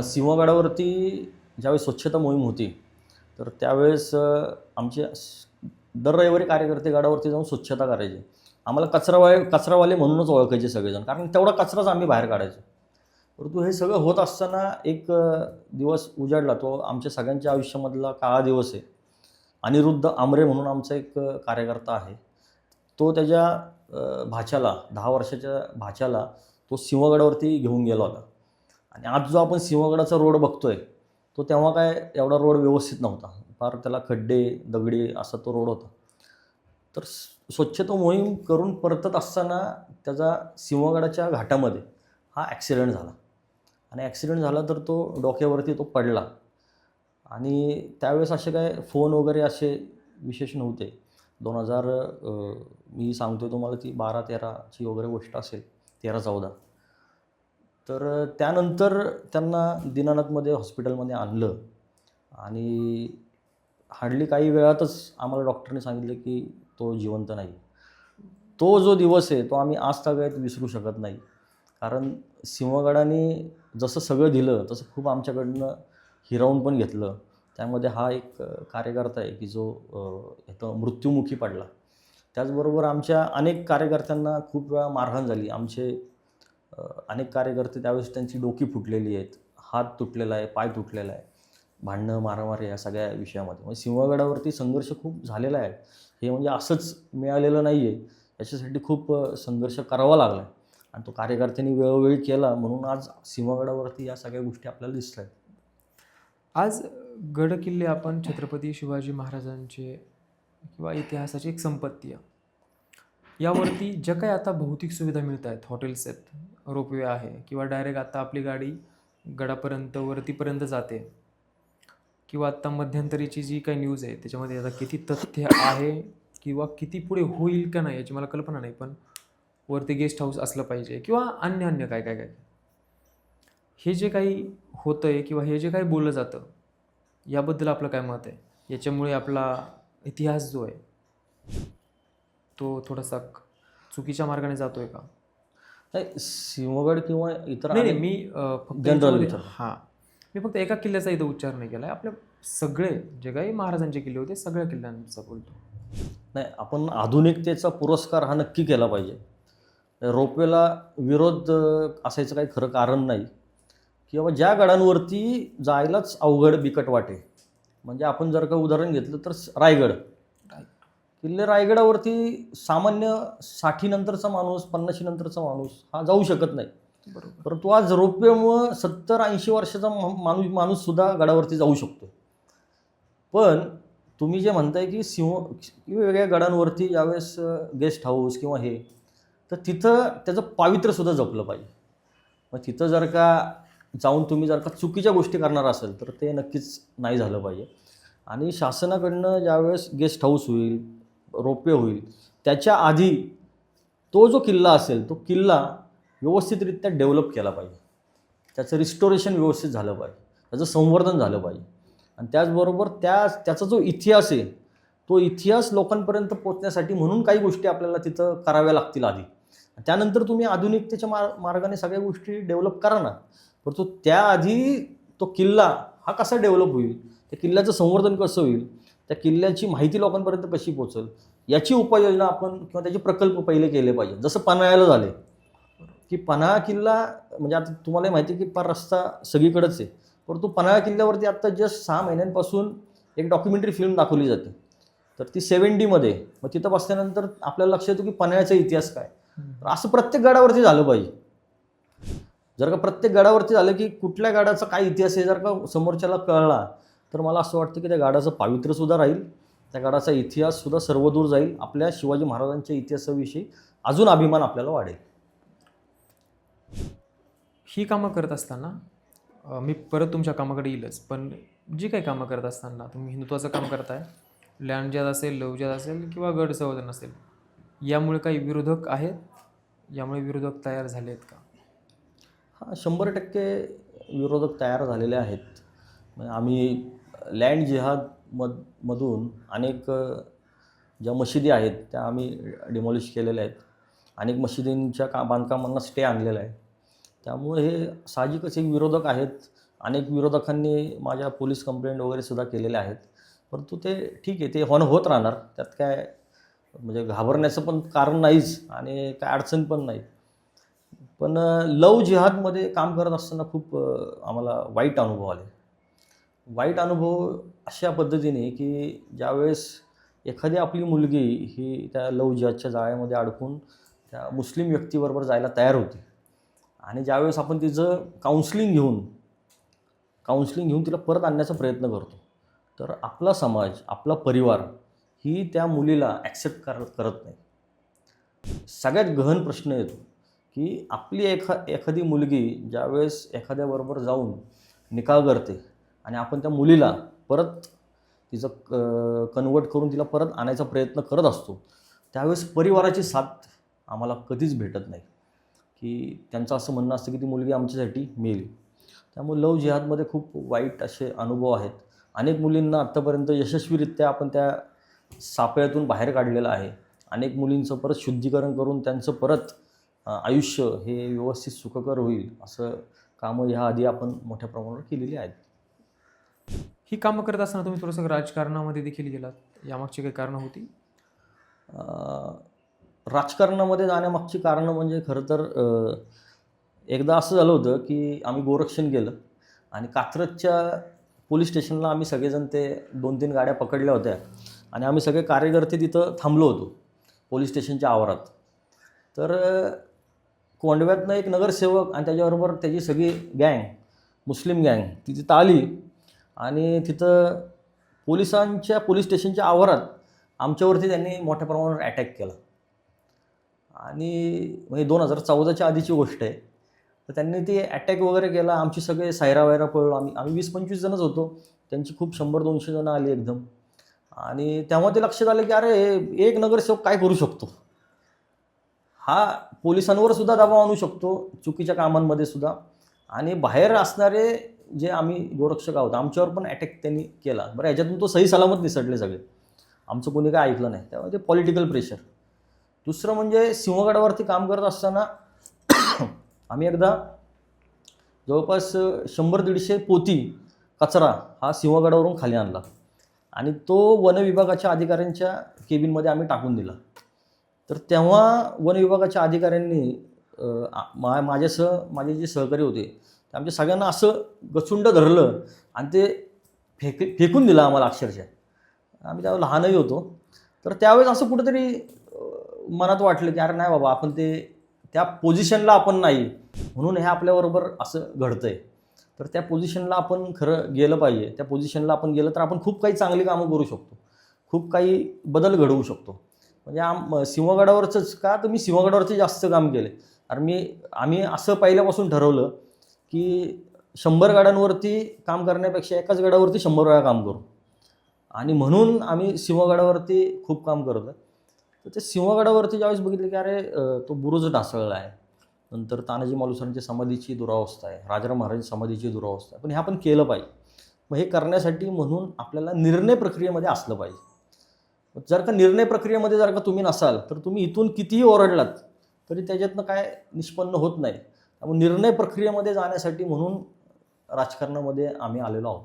सिंहगडावरती ज्यावेळेस स्वच्छता मोहीम होती तर त्यावेळेस आमचे दर रविवारी कार्यकर्ते गडावरती जाऊन स्वच्छता करायचे. आम्हाला कचरावाले म्हणूनच ओळखायचे सगळेजण, कारण तेवढा कचराच आम्ही बाहेर काढायचो. परंतु हे सगळं होत असताना एक दिवस उजाडला, तो आमच्या सगळ्यांच्या आयुष्यामधला काळा दिवस आहे. अनिरुद्ध आमरे म्हणून आमचा एक कार्यकर्ता आहे. तो त्याच्या भाच्याला 10 वर्षाच्या भाच्याला तो सिंहगडावरती घेऊन गेला होता. आणि आज जो आपण सिंहगडाचा रोड बघतोय तो तेव्हा काय एवढा रोड व्यवस्थित नव्हता, फार त्याला खड्डे दगडी असा तो रोड होता. तर स्वच्छता मोहीम करून परतत असताना त्याचा सिंहगडाच्या घाटामध्ये हा ॲक्सिडेंट झाला. आणि ॲक्सिडेंट झाला तर तो डोक्यावरती तो पडला. आणि त्यावेळेस असे काय फोन वगैरे असे विशेष नव्हते. 2000 मी सांगतो तुम्हाला ती 12-13ची वगैरे गोष्ट असेल, 13-14. तर त्यानंतर त्यांना दीनानाथमध्ये हॉस्पिटलमध्ये आणलं आणि हार्डली काही वेळातच आम्हाला डॉक्टरने सांगितलं की तो जिवंत नाही. तो जो दिवस आहे तो आम्ही आज तागायत विसरू शकत नाही. कारण सिंहगडाने जसं सगळं दिलं तसं खूप आमच्याकडनं हिरावून पण घेतलं. त्यामध्ये हा एक कार्यकर्ता आहे की जो इथं मृत्युमुखी पडला. त्याचबरोबर आमच्या अनेक कार्यकर्त्यांना खूप वेळा मारहाण झाली. आमचे अनेक कार्यकर्ते त्यावेळेस त्यांची डोकी फुटलेली आहेत, हात तुटलेला आहे, पाय तुटलेला आहे, भांडणं मारामारी या सगळ्या विषयामध्ये. म्हणजे सिंहगडावरती संघर्ष खूप झालेला आहे. हे म्हणजे असंच मिळालेलं नाही आहे, याच्यासाठी खूप संघर्ष करावा लागला आहे. आणि तो कार्यकर्त्यांनी वेळोवेळी केला म्हणून आज सिंहगडावरती या सगळ्या गोष्टी आपल्याला दिसत आहेत. आज गड किल्ले आपण छत्रपती शिवाजी महाराजांचे किंवा इतिहासाची एक संपत्ती आहे. यावरती ज्या काही आता भौतिक सुविधा मिळत आहेत, हॉटेल्स आहेत, रोपवे आहे किंवा डायरेक्ट आता आपली गाडी गडापर्यंत वरतीपर्यंत जाते, किंवा आत्ता मध्यंतरीची जी काही न्यूज आहे त्याच्यामध्ये आता किती तथ्य आहे किंवा किती पुढे होईल का नाही याची मला कल्पना नाही, पण वरती गेस्ट हाऊस असलं पाहिजे किंवा अन्य अन्य काय काय काय हे जे काही होतं आहे किंवा हे जे काही बोललं जातं याबद्दल आपलं काय मत आहे? याच्यामुळे आपला इतिहास जो आहे तो थोडासा चुकीच्या मार्गाने जातोय का? नाही, सिंहगड किंवा इतर नाही नाही, अनेक मी फक्त जनरल याच्यामध्ये विचार. हां, मी फक्त एका किल्ल्याचा इथं उच्चार नाही केला आहे. आपल्या सगळे जे काही महाराजांचे किल्ले होते सगळ्या किल्ल्यांचा बोलतो. नाही, आपण आधुनिकतेचा पुरस्कार हा नक्की केला पाहिजे. रोपवेला विरोध असायचं काही खरं कारण नाही, की बाबा ज्या गडांवरती जायलाच अवघड बिकट वाटे. म्हणजे आपण जर का उदाहरण घेतलं तर रायगड किल्ले, रायगडावरती सामान्य 60 नंतरचा माणूस, 50 नंतरचा माणूस हा जाऊ शकत नाही. बरोबर. परंतु आज रोपवेमुळं 70-80 वर्षाचा माणूससुद्धा गडावरती जाऊ शकतो. पण तुम्ही जे म्हणताय की वेगवेगळ्या गडांवरती ज्यावेळेस गेस्ट हाऊस किंवा हे, तर तिथं त्याचं पावित्र्यसुद्धा जपलं पाहिजे. मग तिथं जर का जाऊन तुम्ही जर का चुकीच्या गोष्टी करणार असेल तर ते नक्कीच नाही झालं पाहिजे. आणि शासनाकडनं ज्यावेळेस गेस्ट हाऊस होईल, रोपवे होईल, त्याच्या आधी तो जो किल्ला असेल तो किल्ला व्यवस्थितरित्या डेव्हलप केला पाहिजे. त्याचं रिस्टोरेशन व्यवस्थित झालं पाहिजे, त्याचं संवर्धन झालं पाहिजे. आणि त्याचबरोबर त्याचा जो इतिहास आहे तो इतिहास लोकांपर्यंत पोचण्यासाठी म्हणून काही गोष्टी आपल्याला तिथं कराव्या लागतील आधी. त्यानंतर तुम्ही आधुनिकतेच्या मार्गाने सगळ्या गोष्टी डेव्हलप करा ना. परंतु त्याआधी तो किल्ला हा कसा डेव्हलप होईल, त्या किल्ल्याचं संवर्धन कसं होईल, त्या किल्ल्याची माहिती लोकांपर्यंत कशी पोचेल, याची उपाययोजना आपण किंवा त्याचे प्रकल्प पहिले केले पाहिजे. जसं पन्हाळ्याला झाले की पन्हाळा किल्ला, म्हणजे आता तुम्हालाही माहिती आहे की पार रस्ता सगळीकडेच आहे, परंतु पन्हाळा किल्ल्यावरती आत्ता जस्ट 6 महिन्यांपासून एक डॉक्युमेंटरी फिल्म दाखवली जाते. तर ती 7D मध्ये. मग तिथं बसल्यानंतर आपल्याला लक्षात येतो की पन्हाळ्याचा इतिहास काय. तर असं प्रत्येक गडावरती झालं पाहिजे. जर का प्रत्येक गडावरती झालं की कुठल्या गडाचा काय इतिहास आहे जर का समोरच्याला कळला, तर मला असं वाटतं की त्या गडाचं पावित्र्यसुद्धा राहील, त्या गडाचा इतिहाससुद्धा सर्वदूर जाईल. आपल्या शिवाजी महाराजांच्या इतिहासाविषयी अजून अभिमान आपल्याला वाढेल. ही कामं करत असताना मी परत तुमच्या कामाकडे येईलच, पण जी काही कामं करत असताना तुम्ही हिंदुत्वाचं काम करताय, लँडजात असेल, लवजात असेल किंवा गड संवर्धन असेल, यामुळे काही विरोधक आहेत? यामुळे विरोधक तयार झाले आहेत का? हां, 100% विरोधक तयार झालेले आहेत. म्हणजे आम्ही लँड जिहाद मधून अनेक ज्या मशिदी आहेत त्या आम्ही डिमॉलिश केलेल्या आहेत. अनेक मशिदींच्या बांधकामांना स्टे आणलेला आहे. त्यामुळे हे साहजिकच एक विरोधक आहेत. अनेक विरोधकांनी माझ्या पोलीस कंप्लेंट वगैरे सुद्धा केलेल्या आहेत. परंतु ते ठीक आहे, ते होत राहणार. त्यात काय म्हणजे घाबरण्याचं पण कारण नाहीच आणि काय अडचण पण नाही. पण लव जिहादमध्ये काम करत असताना खूप आम्हाला वाईट अनुभव आले. वाईट अनुभव अशा पद्धतीने की ज्यावेळेस एखादी आपली मुलगी ही त्या लव जिहादच्या जाळ्यामध्ये अडकून त्या मुस्लिम व्यक्तीबरोबर जायला तयार होते आणि ज्यावेळेस आपण तिचं काउन्सिलिंग घेऊन तिला परत आणण्याचा प्रयत्न करतो, तर आपला समाज, आपला परिवार ही त्या मुलीला ॲक्सेप्ट करत नाही. सगळ्यात गहन प्रश्न येतो की आपली एखादी मुलगी ज्यावेळेस एखाद्याबरोबर जाऊन निकाह करते आणि आपण त्या मुलीला परत तिचं कन्वर्ट करून तिला परत आणायचा प्रयत्न करत असतो, त्यावेळेस परिवाराची साथ आम्हाला कधीच भेटत नाही. की त्यांचं असं म्हणणं असतं की ती मुलगी आमच्यासाठी मेली. त्यामुळे लव जिहादमध्ये खूप वाईट असे अनुभव आहेत. अनेक मुलींना आत्तापर्यंत यशस्वीरित्या आपण त्या सापळ्यातून बाहेर काढलेलं आहे. अनेक मुलींचं परत शुद्धीकरण करून त्यांचं परत आयुष्य हे व्यवस्थित सुखकर होईल असं कामं ह्याआधी आपण मोठ्या प्रमाणावर केलेली आहेत. ही कामं करत असताना तुम्ही थोडंसं राजकारणामध्ये देखील गेलात, यामागची काही कारणं होती? राजकारणामध्ये जाण्यामागची कारणं म्हणजे खरं तर एकदा असं झालं होतं की आम्ही गोरक्षण केलं आणि कात्रजच्या पोलीस स्टेशनला आम्ही सगळेजण ते 2-3 गाड्या पकडल्या होत्या आणि आम्ही सगळे कार्यकर्ते तिथं थांबलो होतो पोलीस स्टेशनच्या आवारात. तर कोंडव्यातनं एक नगरसेवक आणि त्याच्याबरोबर त्याची सगळी गँग, मुस्लिम गँग ती तिथं आली आणि तिथं पोलीस स्टेशनच्या आवारात आमच्यावरती त्यांनी मोठ्या प्रमाणावर अटॅक केला. आणि म्हणजे 2014च्या आधीची गोष्ट आहे. तर त्यांनी ते अटॅक वगैरे केला. आमची सगळे सायरा वायरा पळलो. आम्ही 20-25 जणच होतो. त्यांची खूप 100-200 जणं आली एकदम. आणि तेव्हा ते लक्षात आलं की अरे एक नगरसेवक काय करू शकतो. हा पोलिसांवर सुद्धा दबाव आणू शकतो चुकीच्या कामांमध्ये सुद्धा. आणि बाहेर असणारे जे आम्ही गोरक्षक आहोत आमच्यावर पण अटॅक त्यांनी केला. बरं ह्याच्यातून तो सही सलामत निसटले सगळे. आमचं कोणी काय ऐकलं नाही. त्यामुळे ते पॉलिटिकल प्रेशर. दुसरं म्हणजे सिंहगडावरती काम करत असताना आम्ही एकदा जवळपास 100-150 पोती कचरा हा सिंहगडावरून खाली आणला आणि तो वन विभागाच्या अधिकाऱ्यांच्या केबिनमध्ये आम्ही टाकून दिला. तर तेव्हा वन विभागाच्या अधिकाऱ्यांनी माझ्यासह माझे जे सहकारी होते ते आमच्या सगळ्यांना असं गचुंड धरलं आणि ते फेकून दिलं आम्हाला अक्षरशः. आम्ही त्यावेळेस लहानही होतो. तर त्यावेळेस असं कुठंतरी मनात वाटलं की अरे नाही बाबा आपण ते त्या पोझिशनला आपण नाही म्हणून हे आपल्याबरोबर असं घडतंय. तर त्या पोझिशनला आपण खरं गेलं पाहिजे. त्या पोझिशनला आपण गेलं तर आपण खूप काही चांगली कामं करू शकतो. खूप काही बदल घडवू शकतो. म्हणजे सिंहगडावरचंच का तर मी सिंहगडावरचे जास्त काम केले. कारण आम्ही असं पहिल्यापासून ठरवलं की 100 गडांवरती काम करण्यापेक्षा एकाच गडावरती 100 वेळा काम करू. आणि म्हणून आम्ही सिंहगडावरती खूप काम करतो. तर ते सिंहगडावरती ज्यावेळेस बघितलं की अरे तो बुरुज ढासळला आहे. नंतर तानाजी मालुसरांच्या समाधीची दुरावस्था आहे. राजाराम महाराजांच्या समाधीची दुरावस्था आहे. पण हे आपण केलं पाहिजे. मग हे करण्यासाठी म्हणून आपल्याला निर्णय प्रक्रियेमध्ये असलं पाहिजे. जर का निर्णय प्रक्रियेमध्ये जर का तुम्ही नसाल तर तुम्ही इथून कितीही ओरडलात तरी त्याच्यातनं काय निष्पन्न होत नाही. त्यामुळे निर्णय प्रक्रियेमध्ये जाण्यासाठी म्हणून राजकारणामध्ये आम्ही आलेलो आहोत.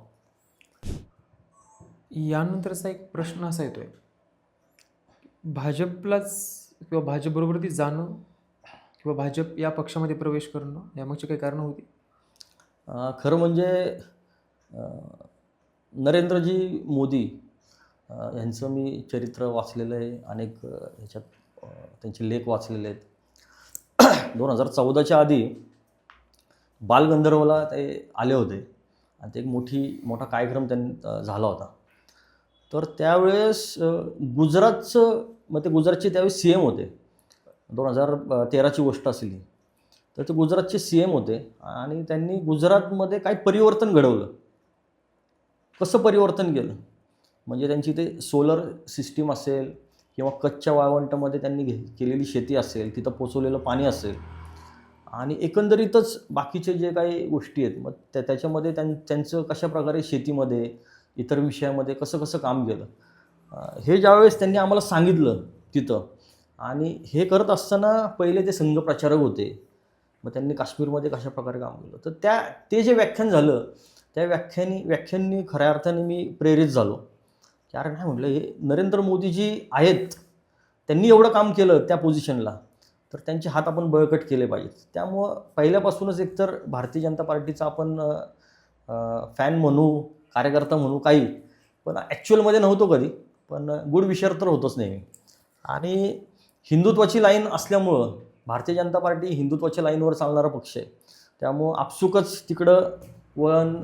यानंतरचा एक प्रश्न असा येतोय, भाजपलाच किंवा भाजपबरोबर ती जाणं किंवा भाजप या पक्षामध्ये प्रवेश करणं यामागची काही कारणं होती? खरं म्हणजे नरेंद्रजी मोदी यांचं मी चरित्र वाचलेलं आहे. अनेक ह्याच्यात त्यांचे लेख वाचलेले आहेत. 2014च्या आधी बालगंधर्वला ते आले होते आणि ते एक मोठा कार्यक्रम त्यांनी झाला होता. तर त्यावेळेस गुजरातचे त्यावेळेस CM होते. 2013ची गोष्ट असेल ही. तर ते गुजरातचे CM होते आणि त्यांनी गुजरातमध्ये काही परिवर्तन घडवलं. कसं परिवर्तन केलं म्हणजे त्यांची ते सोलर सिस्टीम असेल किंवा कच्च्या वाळवंटामध्ये त्यांनी केलेली शेती असेल, तिथं पोचवलेलं पाणी असेल आणि एकंदरीतच बाकीचे जे काही गोष्टी आहेत मग त्याच्यामध्ये त्यांचं कशाप्रकारे शेतीमध्ये इतर विषयामध्ये कसं काम केलं हे ज्यावेळेस त्यांनी आम्हाला सांगितलं तिथं. आणि हे करत असताना पहिले ते संघप्रचारक होते. मग त्यांनी काश्मीरमध्ये कशाप्रकारे काम केलं तर ते जे व्याख्यान झालं त्या व्याख्यानांनी खऱ्या अर्थाने मी प्रेरित झालो. कारण काय म्हटलं हे नरेंद्र मोदीजी आहेत, त्यांनी एवढं काम केलं त्या पोझिशनला तर त्यांचे हात आपण बळकट केले पाहिजेत. त्यामुळं पहिल्यापासूनच एकतर भारतीय जनता पार्टीचा आपण फॅन म्हणू, कार्यकर्ता म्हणू काही, पण ॲक्च्युअलमध्ये नव्हतो कधी, पण गुड विषर तर होतोच नेहमी. आणि हिंदुत्वाची लाईन असल्यामुळं भारतीय जनता पार्टी हिंदुत्वाच्या लाईनवर चालणारा पक्ष आहे. त्यामुळं आपसुकच तिकडं वळण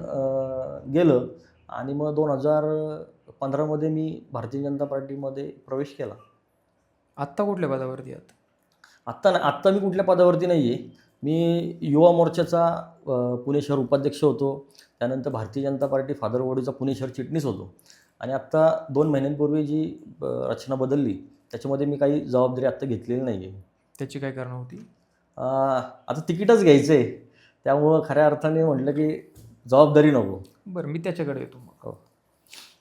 गेलं आणि मग 2015मध्ये मी भारतीय जनता पार्टीमध्ये प्रवेश केला. आत्ता कुठल्या पदावरती आहात? आत्ता मी कुठल्या पदावरती नाही आहे. मी युवा मोर्चाचा पुणे शहर उपाध्यक्ष होतो. त्यानंतर भारतीय जनता पार्टी फादरवडीचा पुणे शहर चिटणीस होतो. आणि आत्ता 2 महिन्यांपूर्वी जी रचना बदलली त्याच्यामध्ये मी काही जबाबदारी आत्ता घेतलेली नाही आहे. त्याची काय कारणं होती? आता तिकीटच घ्यायचं आहे. त्यामुळं खऱ्या अर्थाने म्हटलं की जबाबदारी नको. बरं, मी त्याच्याकडे येतो मग. हो.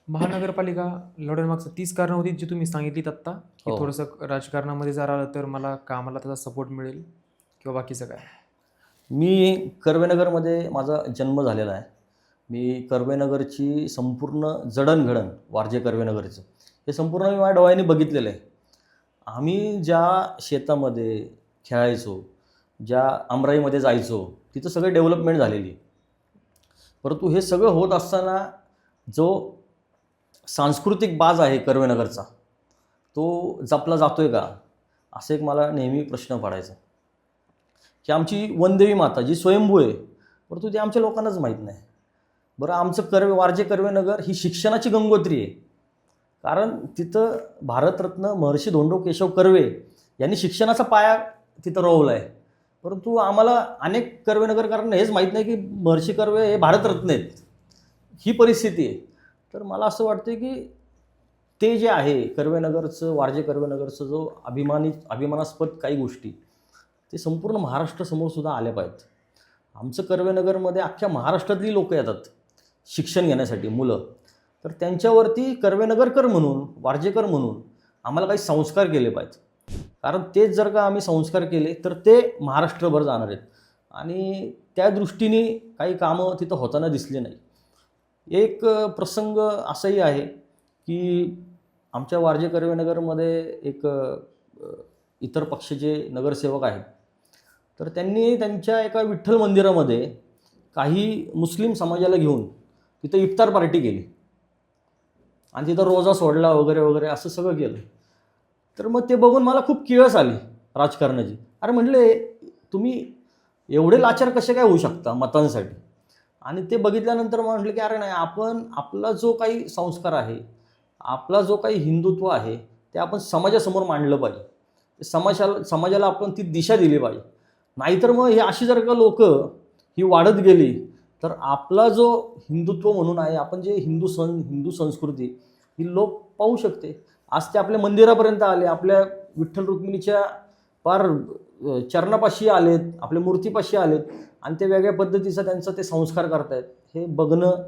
महानगरपालिका लढवण्यामागचं 30 कारणं होती जी तुम्ही सांगितलीत आत्ता, की हो. थोडंसं राजकारणामध्ये जर आलं तर मला कामाला त्याचा सपोर्ट मिळेल किंवा बाकीचं काय? मी कर्वेनगरमध्ये माझा जन्म झालेला आहे. मी कर्वेनगरची संपूर्ण जडणघडण वारजे कर्वेनगरचं हे संपूर्ण मी माझ्या डोळ्यांनी बघितलेलं आहे. आम्ही ज्या शेतामध्ये खेळायचो, ज्या आमराईमध्ये जायचो तिथं सगळं डेव्हलपमेंट झालेली. परंतु हे सगळं होत असताना जो सांस्कृतिक बाज आहे कर्वेनगरचा तो जपला जातोय का असं एक मला नेहमी प्रश्न पडायचा. की आमची वनदेवी माता जी स्वयंभू आहे परंतु ते आमच्या लोकांनाच माहीत नाही. बरं आमचं वारजे कर्वेनगर ही शिक्षणाची गंगोत्री आहे. कारण तिथं भारतरत्न महर्षी धोंडो केशव कर्वे यांनी शिक्षणाचा पाया तिथं रोवला आहे. परंतु आम्हाला अनेक कर्वेनगरकरांना हेच माहीत नाही की महर्षी कर्वे हे भारतरत्न आहेत, ही परिस्थिती आहे. तर मला असं वाटतं की ते जे आहे कर्वेनगरचं, वारजे कर्वेनगरचं जो अभिमानास्पद काही गोष्टी ते संपूर्ण महाराष्ट्रासमोर सुद्धा आल्या पाहिजेत. आमचं कर्वेनगरमध्ये अख्ख्या महाराष्ट्रातली लोकं येतात शिक्षण घेण्यासाठी, मुलं. तर त्यांच्यावरती कर्वेनगरकर म्हणून, वारजेकर म्हणून आम्हाला काही संस्कार केले पाहिजेत. कारण तेच जर का आम्ही संस्कार केले तर ते महाराष्ट्रभर जाणार आहेत आणि त्या दृष्टीने काही कामं तिथं होताना दिसले नाही. एक प्रसंग असाही आहे की आमच्या वारजे कर्वेनगरमध्ये एक इतर पक्षाचे नगरसेवक आहेत. तर त्यांनी त्यांच्या एका विठ्ठल मंदिरामध्ये काही मुस्लिम समाजाला घेऊन तिथं इफ्तार पार्टी केली आणि तिथं रोजा सोडला वगैरे वगैरे असं सगळं केलं. तर मग ते बघून मला खूप किळस आली राजकारणाची. अरे म्हटले, तुम्ही एवढे लाचार कसे काय होऊ शकता मतांसाठी? आणि ते बघितल्यानंतर मग म्हटलं की अरे नाही, आपण आपला जो काही संस्कार आहे, आपला जो काही हिंदुत्व आहे ते आपण समाजासमोर मांडलं पाहिजे. समाजाला आपण ती दिशा दिली पाहिजे. नाहीतर मग हे अशी जर का लोक ही वाढत गेली तर आपला जो हिंदुत्व म्हणून आहे, आपण जे हिंदू संस्कृती ही लोक पाहू शकते. आज ते आपल्या मंदिरापर्यंत आले, आपल्या विठ्ठल रुक्मिणीच्या पार चरणापाशी आलेत, आपल्या मूर्तीपाशी आलेत आणि ते वेगळ्या पद्धतीचा त्यांचा ते संस्कार करतायत. हे बघणं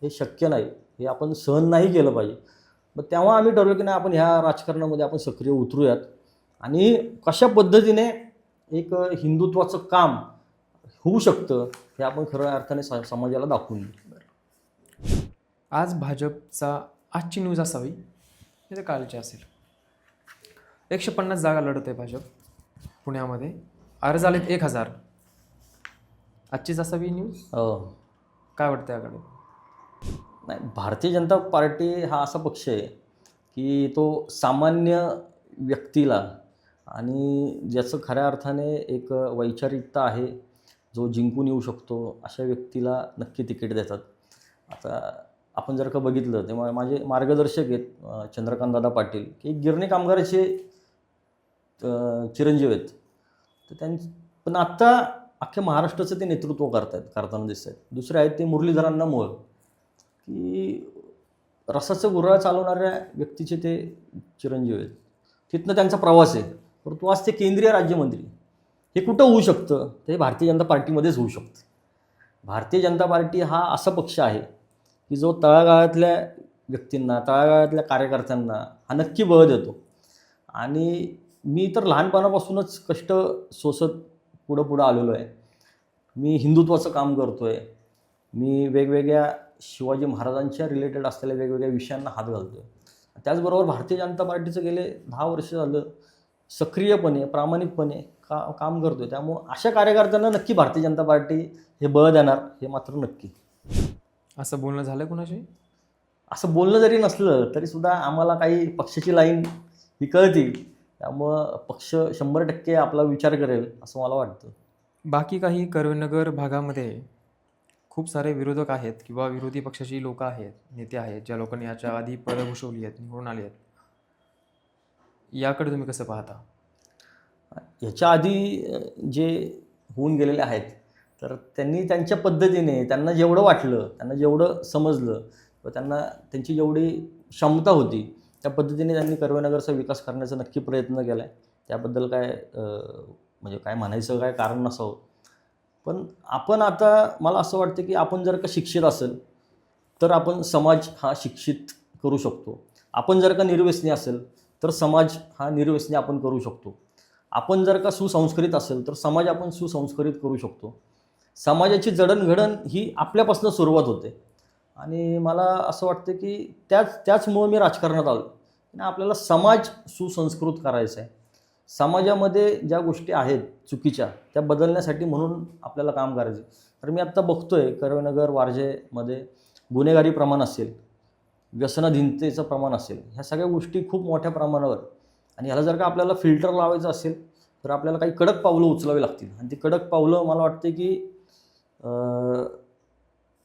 हे शक्य नाही, हे आपण सहन नाही केलं पाहिजे. मग तेव्हा आम्ही ठरवलं की नाही, आपण ह्या राजकारणामध्ये आपण सक्रिय उतरूयात आणि कशा पद्धतीने एक हिंदुत्वाचं काम होऊ शकतं हे आपण खऱ्या अर्थाने समाजाला दाखवून देऊ. आज भाजपचा आजची न्यूज असावी हे तर कालची असेल. 150 जागा लढत आहे भाजप पुण्यामध्ये, अर्ज आलेत 1000. आजचीच असावी न्यूज. काय वाटतं याकडे? नाही, भारतीय जनता पार्टी हा असा पक्ष आहे की तो सामान्य व्यक्तीला आणि ज्याचं खऱ्या अर्थाने एक वैचारिकता आहे, जो जिंकून येऊ शकतो, अशा व्यक्तीला नक्की तिकीट देतात. आता आपण जर का बघितलं तेव्हा माझे मार्गदर्शक आहेत चंद्रकांतदादा पाटील, की गिरणी कामगाराचे चिरंजीव आहेत. तर पण आत्ता अख्ख्या महाराष्ट्राचं ते नेतृत्व करताना दिसत आहेत. दुसरे आहेत ते मुरलीधरांना मोळ, की रसाचं गुऱ्हाळ चालवणाऱ्या व्यक्तीचे ते चिरंजीव आहेत. तिथनं त्यांचा प्रवास आहे. परंतु आज ते केंद्रीय राज्यमंत्री. हे कुठं होऊ शकतं? ते भारतीय जनता पार्टीमध्येच होऊ शकतं. भारतीय जनता पार्टी हा असा पक्ष आहे की जो तळागाळातल्या व्यक्तींना, तळागाळातल्या कार्यकर्त्यांना हा नक्की बळ देतो. आणि मी तर लहानपणापासूनच कष्ट सोसत पुढं आलेलो आहे. मी हिंदुत्वाचं काम करतो आहे. मी वेगवेगळ्या शिवाजी महाराजांच्या रिलेटेड असलेल्या वेगवेगळ्या विषयांना हात घालतो आहे. त्याचबरोबर भारतीय जनता पार्टीचं गेले 10 वर्ष झालं सक्रियपणे, प्रामाणिकपणे काम करतो आहे. त्यामुळं अशा कार्यकर्त्यांना नक्की भारतीय जनता पार्टी हे बळ देणार, हे मात्र नक्की. असं बोलणं झालं कुणाशी? असं बोलणं जरी नसलं तरीसुद्धा आम्हाला काही पक्षाची लाईन ही कळती. त्यामुळं पक्ष 100% आपला विचार करेल असं मला वाटतं. बाकी काही कर्वेनगर भागामध्ये खूप सारे विरोधक आहेत किंवा विरोधी पक्षाची लोक आहेत, नेते आहेत, ज्या लोकांनी याच्या आधी पदं भूषवली आहेत, निवडून आले आहेत. याकडे तुम्ही कसं पाहता? ह्याच्या आधी जे होऊन गेलेले आहेत तर त्यांनी त्यांच्या पद्धतीने, त्यांना जेवढं वाटलं, त्यांना जेवढं समजलं व त्यांची जेवढी क्षमता होती त्या पद्धतीने त्यांनी कर्वेनगरचा विकास करण्याचा नक्की प्रयत्न केला आहे. त्याबद्दल काय म्हणजे काय म्हणायचं काय कारण नसावं. पण आपण आता मला असं वाटतं की आपण जर का शिक्षित असेल तर आपण समाज हा शिक्षित करू शकतो. आपण जर का निर्व्यसनी असेल तर समाज हा निर्व्यसनी आपण करू शकतो. आपण जर का सुसंस्कृत असेल तर समाज आपण सुसंस्कृत करू शकतो. समाजाची जडणघडण ही आपल्यापासून सुरुवात होते. आणि मला असं वाटतं की त्याचमुळं मी राजकारणात आलो. आपल्याला समाज सुसंस्कृत करायचा आहे. समाजामध्ये ज्या गोष्टी आहेत चुकीच्या त्या बदलण्यासाठी म्हणून आपल्याला काम करायचं. तर मी आत्ता बघतोय कर्वेनगर, वारजेमध्ये गुन्हेगारी प्रमाण असेल, व्यसनाधीनतेचं प्रमाण असेल, ह्या सगळ्या गोष्टी खूप मोठ्या प्रमाणावर. आणि ह्याला जर का आपल्याला फिल्टर लावायचं असेल तर आपल्याला काही कडक पावलं उचलावी लागतील. आणि ती कडक पावलं मला वाटते की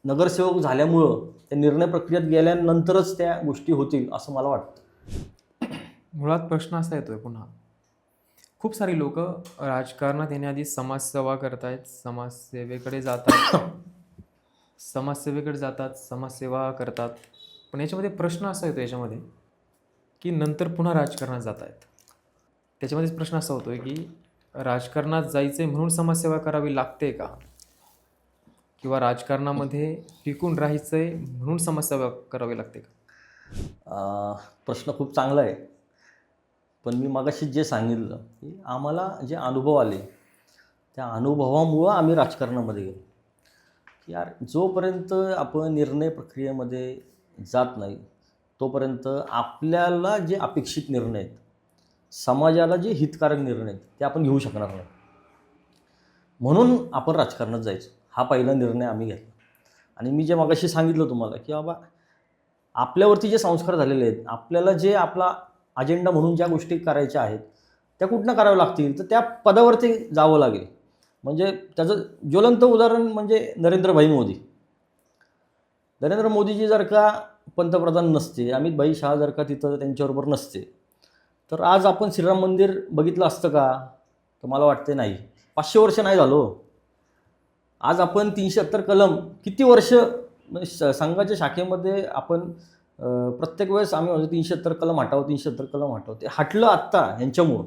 नगरसेवक झाल्यामुळं त्या निर्णय प्रक्रियेत गेल्यानंतरच त्या गोष्टी होतील असं मला वाटतं. मुळात प्रश्न असा येतोय पुन्हा खूप सारी लोक राजकारणात येण्याआधी समाजसेवा करतायत, समाजसेवेकडे जातात, समाजसेवा करतात. पण याच्यामध्ये प्रश्न असा येतो याच्यामध्ये की नंतर पुन्हा राजकारणात जात आहेत. त्याच्यामध्येच प्रश्न असा होतोय की राजकारणात जायचे म्हणून समाजसेवा करावी लागते का, किंवा राजकारणामध्ये टिकून राहायचंय म्हणून समाजसेवा करावी लागते का? प्रश्न खूप चांगला आहे. पण मी मगाशी जे सांगितलं की आम्हाला जे अनुभव आले त्या अनुभवामुळं आम्ही राजकारणामध्ये गेलो. की यार जोपर्यंत आपण निर्णय प्रक्रियेमध्ये जात नाही तोपर्यंत आपल्याला जे अपेक्षित निर्णय आहेत, समाजाला जे हितकारक निर्णय आहेत ते आपण घेऊ शकणार नाही. म्हणून आपण राजकारणात जायचं हा पहिला निर्णय आम्ही घेतला. आणि मी जे मगाशी सांगितलं तुम्हाला की बाबा आपल्यावरती जे संस्कार झालेले आहेत, आपल्याला जे आपला अजेंडा म्हणून ज्या गोष्टी करायच्या आहेत त्या कुठनं कराव्या लागतील तर त्या पदावरती जावं लागेल. म्हणजे त्याचं ज्वलंत उदाहरण म्हणजे नरेंद्र मोदीजी जर का पंतप्रधान नसते, अमित भाई शाह जर का तिथं त्यांच्याबरोबर नसते तर आज आपण श्रीराम मंदिर बघितलं असतं का? तर मला वाटते नाही. 500 वर्ष नाही झालो. आज आपण 370 कलम किती वर्ष संघाच्या शाखेमध्ये आपण प्रत्येक वेळेस आम्ही म्हणतो 370 कलम हटाव. ते हटलं आत्ता यांच्यामुळं.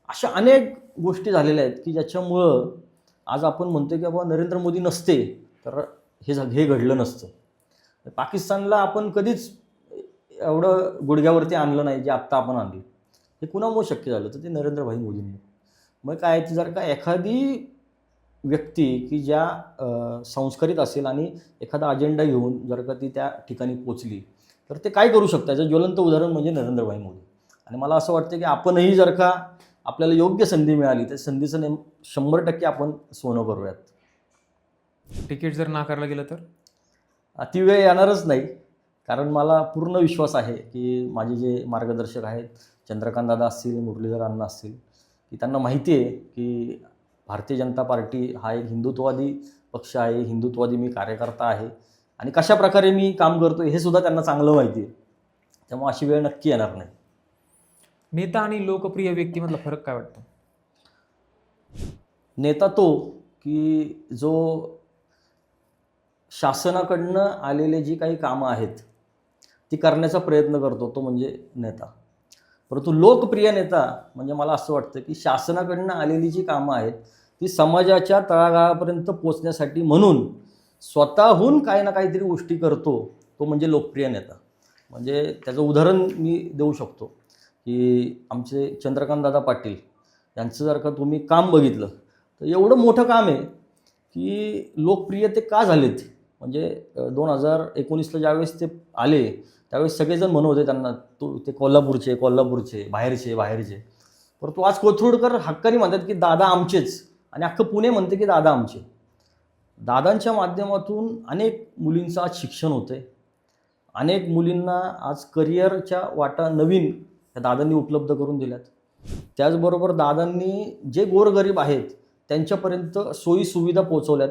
अशा अनेक गोष्टी झालेल्या आहेत की ज्याच्यामुळं आज आपण म्हणतो की बाबा नरेंद्र मोदी नसते तर हे घडलं नसतं. पाकिस्तानला आपण कधीच एवढं गुडघ्यावरती आणलं नाही जे आत्ता आपण आणलं. हे कुणामुळे शक्य झालं तर ते नरेंद्रभाई मोदींनी. मग काय ती जर का एखादी व्यक्ती की ज्या संस्कारित असेल आणि एखादा अजेंडा घेऊन जर का ती त्या ठिकाणी पोचली तर ते काय करू शकतं याचं ज्वलंत उदाहरण म्हणजे नरेंद्रभाई मोदी. आणि मला असं वाटतं की आपणही जर का आपल्याला योग्य संधी मिळाली तर संधीचं 100% आपण सोनं करूयात. तिकीट जर नाकारलं गेलं तर ती वेळ येणारच नाही. कारण मला पूर्ण विश्वास आहे की माझे जे मार्गदर्शक आहेत चंद्रकांत दादा असतील, मुरलीधर अण्णा असतील, की त्यांना माहिती आहे की भारतीय जनता पार्टी हा एक हिंदुत्ववादी पक्ष आहे, हिंदुत्ववादी मी कार्यकर्ता आहे आणि कशा प्रकारे मी काम करतो हे सुद्धा त्यांना चांगलं माहिती आहे. त्यामुळे अशी वेळ नक्की येणार नाही. नेता आणि लोकप्रिय व्यक्तीमधला फरक काय वाटतो? नेता तो की जो शासनाकडनं आलेले जी काही कामं आहेत ती करण्याचा प्रयत्न करतो तो म्हणजे नेता. परंतु लोकप्रिय नेता म्हणजे मला असं वाटतं की शासनाकडनं आलेली जी कामं आहेत ती समाजाच्या तळागाळापर्यंत पोचण्यासाठी म्हणून स्वतःहून काही ना काहीतरी गोष्टी करतो तो म्हणजे लोकप्रिय नेता. म्हणजे त्याचं उदाहरण मी देऊ शकतो की आमचे चंद्रकांत दादा पाटील यांचं जर का तुम्ही काम बघितलं तर एवढं मोठं काम आहे की लोकप्रिय ते का झालेत. म्हणजे 2019ला ज्यावेळेस ते आले त्यावेळेस सगळेजण म्हणत होते त्यांना ते कोल्हापूरचे बाहेरचे. परंतु आज कोथरूडकर हक्काने म्हणतात की दादा आमचेच आणि अख्खं पुणे म्हणते की दादा आमचे. दादांच्या माध्यमातून अनेक मुलींचं आज शिक्षण होतं आहे. अनेक मुलींना आज करिअरच्या वाटा नवीन त्या दादांनी उपलब्ध करून दिल्यात. त्याचबरोबर दादांनी जे गोरगरीब आहेत त्यांच्यापर्यंत सोयीसुविधा पोचवल्यात.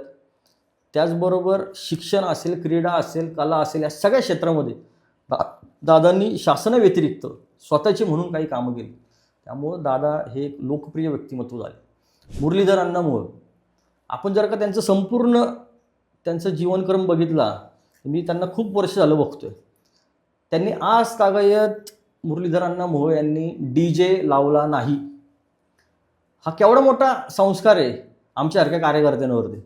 त्याचबरोबर शिक्षण असेल, क्रीडा असेल, कला असेल या सगळ्या क्षेत्रामध्ये दादांनी शासनाव्यतिरिक्त स्वतःची म्हणून काही कामं केली. त्यामुळं दादा हे एक लोकप्रिय व्यक्तिमत्व झाले. मुरलीधर अण्णामुळं आपण जर का त्यांचं जीवनक्रम बघितला मी त्यांना खूप वर्ष झालं बघतोय. त्यांनी आज तागायत मुरलीधर अण्णा मोहोळ यांनी DJ लावला नाही. हा केवढा मोठा संस्कार आहे आमच्यासारख्या कार्यकर्त्यांवरती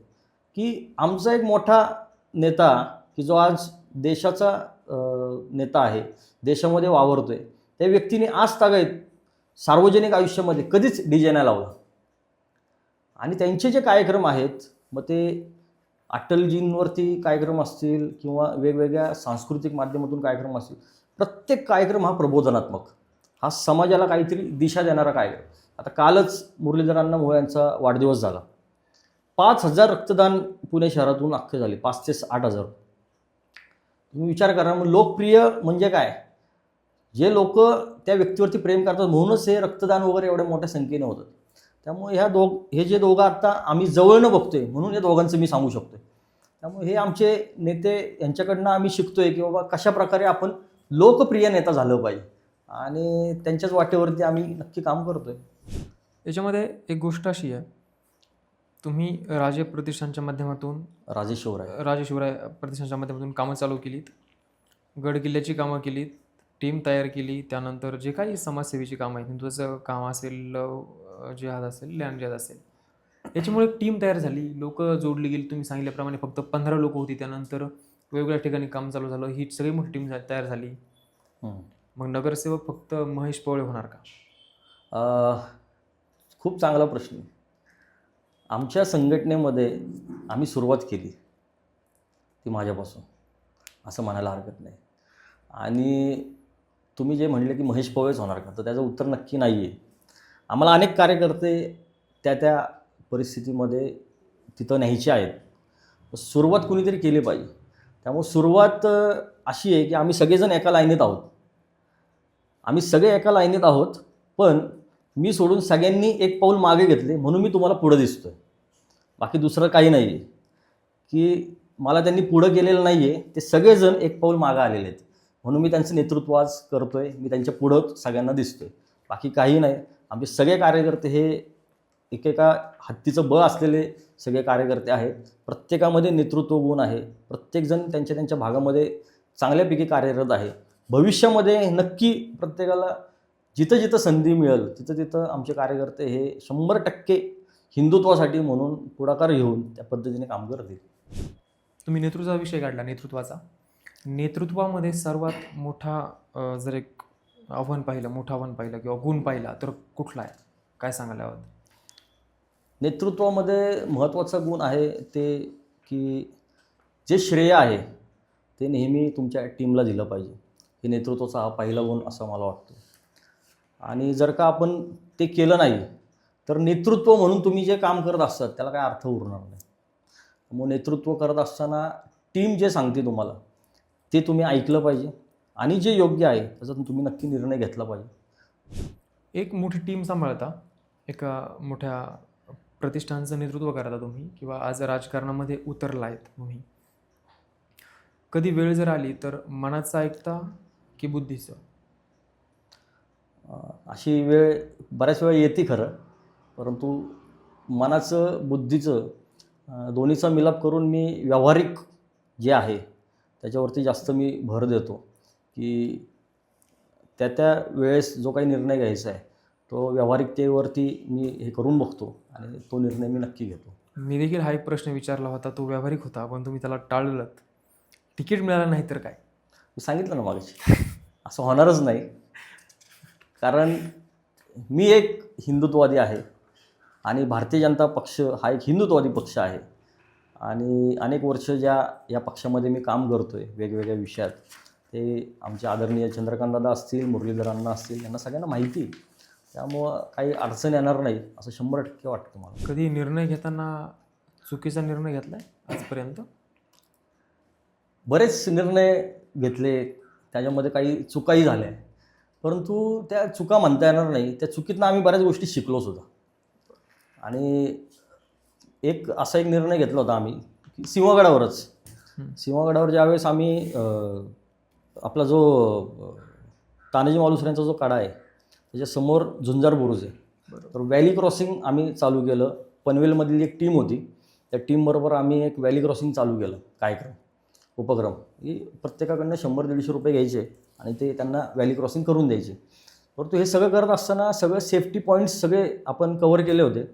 की आमचा एक मोठा नेता की जो आज देशाचा नेता आहे, देशामध्ये वावरतोय, त्या व्यक्तीने आज तागायत सार्वजनिक आयुष्यामध्ये कधीच DJ नाही लावला. आणि त्यांचे जे कार्यक्रम आहेत मग ते अटलजींवरती कार्यक्रम असतील किंवा वेगवेगळ्या सांस्कृतिक माध्यमातून कार्यक्रम असतील, प्रत्येक कार्यक्रम हा प्रबोधनात्मक, हा समाजाला काहीतरी दिशा देणारा कार्यक्रम. आता कालच मुरलीधर अण्णा मोहोळ यांचा वाढदिवस झाला. 5,000 रक्तदान पुणे शहरातून अख्खे झाले, 5 ते 8,000. तुम्ही विचार करा मग लोकप्रिय म्हणजे काय. जे लोक त्या व्यक्तीवरती प्रेम करतात म्हणूनच हे रक्तदान वगैरे एवढ्या मोठ्या संख्येने होतात. त्यामुळे हे जे दोघं आता आम्ही जवळनं बघतोय म्हणून या दोघांचं मी सांगू शकतोय. त्यामुळे हे आमचे नेते यांच्याकडनं आम्ही शिकतोय की बाबा कशा प्रकारे आपण लोकप्रिय नेता झालं पाहिजे. आणि त्यांच्याच वाटेवरती आम्ही नक्की काम करतो आहे. याच्यामध्ये एक गोष्ट अशी आहे, तुम्ही राजे प्रतिष्ठानच्या माध्यमातून राजे शिवराय राजे शिवराय प्रतिष्ठानच्या माध्यमातून कामं चालू केलीत, गड किल्ल्याची कामं केलीत, टीम तयार केली, त्यानंतर जे काही समाजसेवेची कामं आहेत, हिंदुत्वाचं काम असेल, जिहाद असेल, लँड जिहाद असेल, याच्यामुळे एक टीम तयार झाली, लोक जोडली गेली. तुम्ही सांगितल्याप्रमाणे फक्त 15 लोक होती, त्यानंतर वेगवेगळ्या ठिकाणी काम चालू झालं, ही सगळी मोठी टीम तयार झाली. मग नगरसेवक फक्त महेश पवळे होणार का? खूप चांगला प्रश्न. आमच्या संघटनेमध्ये आम्ही सुरुवात केली ती माझ्यापासून, असं म्हणायला हरकत नाही. आणि तुम्ही जे म्हणले की महेश पवळेच होणार का, तर त्याचं उत्तर नक्की नाही आहे. आम्हाला अनेक कार्यकर्ते त्या परिस्थितीमध्ये तिथं न्यायचे आहेत. सुरुवात कुणीतरी केली पाहिजे. त्यामुळे सुरुवात अशी आहे की आम्ही सगळेजण एका लाईनीत आहोत. आम्ही सगळे एका लाईनीत आहोत, पण मी सोडून सगळ्यांनी एक पाऊल मागे घेतले म्हणून मी तुम्हाला पुढं दिसतोय. बाकी दुसरं काही नाही आहे की मला त्यांनी पुढं केलेलं नाही आहे. ते सगळेजण एक पाऊल मागं आलेले आहेत म्हणून मी त्यांचं नेतृत्व आज करतोय. मी त्यांच्या पुढं सगळ्यांना दिसतोय, बाकी काही नाही. आमचे सगळे कार्यकर्ते हे एकेका हत्तीचं बळ असलेले सगळे कार्यकर्ते आहेत. प्रत्येकामध्ये नेतृत्व गुण आहे. प्रत्येकजण त्यांच्या त्यांच्या भागामध्ये चांगल्यापैकी कार्यरत आहे. भविष्यामध्ये नक्की प्रत्येकाला जिथं जिथं संधी मिळेल तिथं तिथं आमचे कार्यकर्ते हे 100% हिंदुत्वासाठी म्हणून पुढाकार घेऊन त्या पद्धतीने काम करतील. तुम्ही नेतृत्वाचा विषय काढला, नेतृत्वाचा. नेतृत्वामध्ये सर्वात मोठा जर एक आव्हान पाहिलं, मोठं आव्हान पाहिलं किंवा गुण पाहिला तर कुठला आहे? काय सांगायला हवं? नेतृत्वामध्ये महत्त्वाचा गुण आहे ते की जे श्रेय आहे ते नेहमी तुमच्या टीमला दिलं पाहिजे. हे नेतृत्वाचा हा पहिला गुण असं मला वाटतं. आणि जर का आपण ते केलं नाही तर नेतृत्व म्हणून तुम्ही जे काम करत असतात त्याला काय अर्थ उरणार नाही. मग नेतृत्व करत असताना टीम जे सांगते तुम्हाला ते तुम्ही ऐकलं पाहिजे आणि जे योग्य आहे त्याचा तुम्ही नक्की निर्णय घेतला पाहिजे. एक मोठी टीम सांभाळता, एका मोठ्या प्रतिष्ठानचं नेतृत्व करता तुम्ही, किंवा आज राजकारणामध्ये उतरला आहेत तुम्ही. कधी वेळ जर आली तर मनाचं ऐकता की बुद्धीचं? अशी वेळ बऱ्याच वेळा येते खरं, परंतु मनाचं बुद्धीचं दोन्हीचा मिलाप करून मी व्यावहारिक जे आहे त्याच्यावरती जास्त मी भर देतो की त्या वेळेस जो काही निर्णय घ्यायचा आहे तो व्यावहारिकतेवरती मी हे करून बघतो आणि तो निर्णय मी नक्की घेतो. मी देखील हा एक प्रश्न विचारला होता, तो व्यावहारिक होता, पण तुम्ही त्याला टाळलं. तिकीट मिळालं नाही तर काय? मी सांगितलं ना मागाशी, असं होणारच नाही. कारण मी एक हिंदुत्ववादी आहे आणि भारतीय जनता पक्ष हा एक हिंदुत्ववादी पक्ष आहे. आणि अनेक वर्ष या पक्षामध्ये मी काम करतो आहे वेगवेगळ्या विषयात. ते आमचे आदरणीय चंद्रकांतदादा असतील, मुरलीधरांना असतील, यांना सगळ्यांना माहिती. त्यामुळं काही अडचण येणार नाही असं 100% वाटतं मला. कधी निर्णय घेताना चुकीचा निर्णय घेतला आहे आजपर्यंत? बरेच निर्णय घेतले, त्याच्यामध्ये काही चुकाही झाल्या, परंतु त्या चुका म्हणता येणार नाही. त्या चुकीतनं आम्ही बऱ्याच गोष्टी शिकलो सुद्धा. आणि असा एक निर्णय घेतला होता आम्ही की सिंहगडावर ज्यावेळेस आम्ही आपला जो तानाजी मालुसऱ्यांचा जो कडा आहे त्याच्यासमोर झुंजार बुरुज आहे, तर व्हॅली क्रॉसिंग आम्ही चालू केलं. पनवेलमधली एक टीम होती, त्या टीमबरोबर आम्ही एक व्हॅली क्रॉसिंग चालू केलं उपक्रम. की प्रत्येकाकडनं 100-150 रुपये घ्यायचे आणि ते त्यांना व्हॅली क्रॉसिंग करून द्यायचे. परंतु हे सगळं करत असताना सगळे सेफ्टी पॉईंट्स सगळे आपण कवर केले होते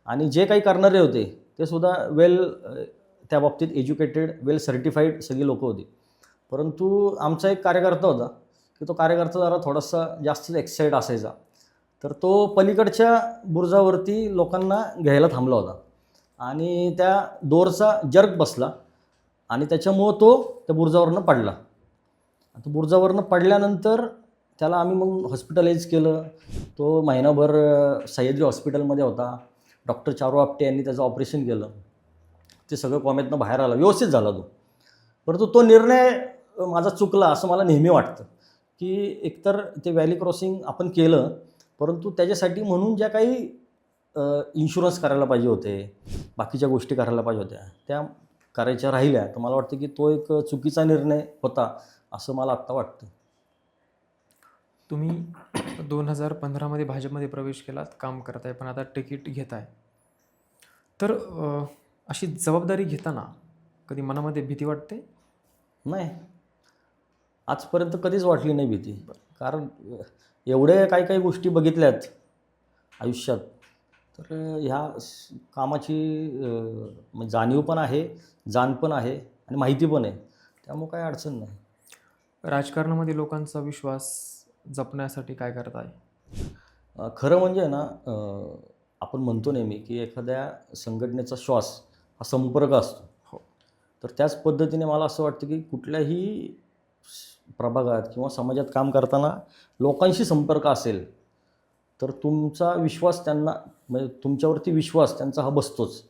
आणि जे काही करणारे होते ते सुद्धा त्या बाबतीत एज्युकेटेड, वेल सर्टिफाईड सगळी लोकं होती. परंतु आमचा एक कार्यकर्ता होता की तो कार्यकर्ता जरा थोडासा जास्त एक्साईट असायचा, तर तो पलीकडच्या बुरुजावरती लोकांना घ्यायला थांबला होता आणि त्या दोरचा जर्क बसला आणि त्याच्यामुळं तो त्या बुरुजावरनं पडला. तो बुरुजावरनं पडल्यानंतर त्याला आम्ही मग हॉस्पिटलाइज केलं. तो महिनाभर सह्याद्री हॉस्पिटलमध्ये होता. डॉक्टर चारू आपटे यांनी त्याचं ऑपरेशन केलं. ते सगळं कॉमेतनं बाहेर आलं, व्यवस्थित झाला तो. परंतु तो निर्णय माझा चुकला असं मला नेहमी वाटतं की एकतर ते व्हॅली क्रॉसिंग आपण केलं, परंतु त्याच्यासाठी म्हणून ज्या काही इन्शुरन्स करायला पाहिजे होते, बाकीच्या गोष्टी करायला पाहिजे होत्या, त्या करायच्या राहिल्या. तर मला वाटतं की तो एक चुकीचा निर्णय होता असं मला आत्ता वाटतं. तुम्ही 2015मध्ये भाजपमध्ये प्रवेश केलात, काम करताय, पण आता तिकीट घेताय. तर अशी जबाबदारी घेताना कधी मनामध्ये भीती वाटते? नाही, आजपर्यंत कधीच वाटली नाही भीती. कारण एवढे काही काही गोष्टी बघितल्यात आयुष्यात, तर ह्या कामाची म्हणजे जाणीव पण आहे, जाण पण आहे आणि माहिती पण आहे. त्यामुळे काही अडचण नाही. राजकारणामध्ये लोकांचा विश्वास जपण्यासाठी काय करताय? खरं म्हणजे ना, आपण म्हणतो नेहमी की एखाद्या संघटनेचा श्वास हा संपर्क असतो. हो. तर त्याच पद्धतीने मला असं वाटतं की कुठल्याही प्रभागात किंवा समाजात काम करताना लोकांशी संपर्क असेल तर तुमचा विश्वास त्यांना, म्हणजे तुमच्यावरती विश्वास त्यांचा हा बसतोच.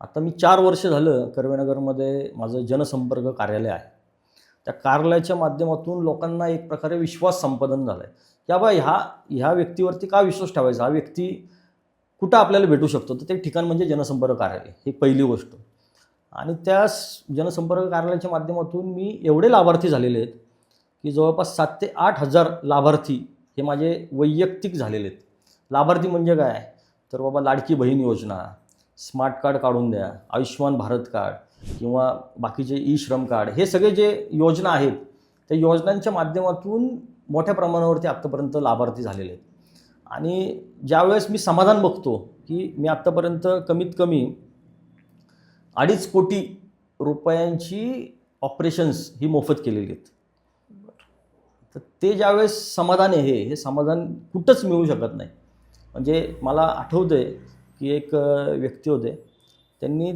आता मी 4 वर्ष झालं कर्वेनगरमध्ये माझं जनसंपर्क कार्यालय आहे. त्या कार्यालयाच्या माध्यमातून लोकांना एक प्रकारे विश्वास संपादन झाला आहे की बाबा ह्या व्यक्तीवरती का विश्वास ठेवायचा, हा व्यक्ती कुठं आपल्याला भेटू शकतो, तर ते ठिकाण म्हणजे जनसंपर्क कार्यालय, ही पहिली गोष्ट. आणि त्या जनसंपर्क कार्यालयाच्या माध्यमातून मी एवढे लाभार्थी झालेले आहेत की जवळपास 7 ते 8 हजार लाभार्थी हे माझे वैयक्तिक झालेले आहेत. लाभार्थी म्हणजे काय, तर बाबा लाडकी बहीण योजना, स्मार्ट कार्ड काढून द्या, आयुष्यमान भारत कार्ड किंवा बाकीचे ई श्रम कार्ड, हे सगळे जे योजना आहेत त्या योजनांच्या माध्यमातून मोठ्या प्रमाणावरती आत्तापर्यंत लाभार्थी झालेले आहेत. आणि ज्यावेळेस मी समाधान बघतो की मी आत्तापर्यंत कमीत कमी 2.5 कोटी रुपयांची ऑपरेशन्स ही मोफत केलेली आहेत. तर ते ज्यावेळेस समाधान आहे, हे समाधान कुठंच मिळू शकत नाही. म्हणजे मला आठवतं आहे की एक व्यक्ती होते, त्यांनी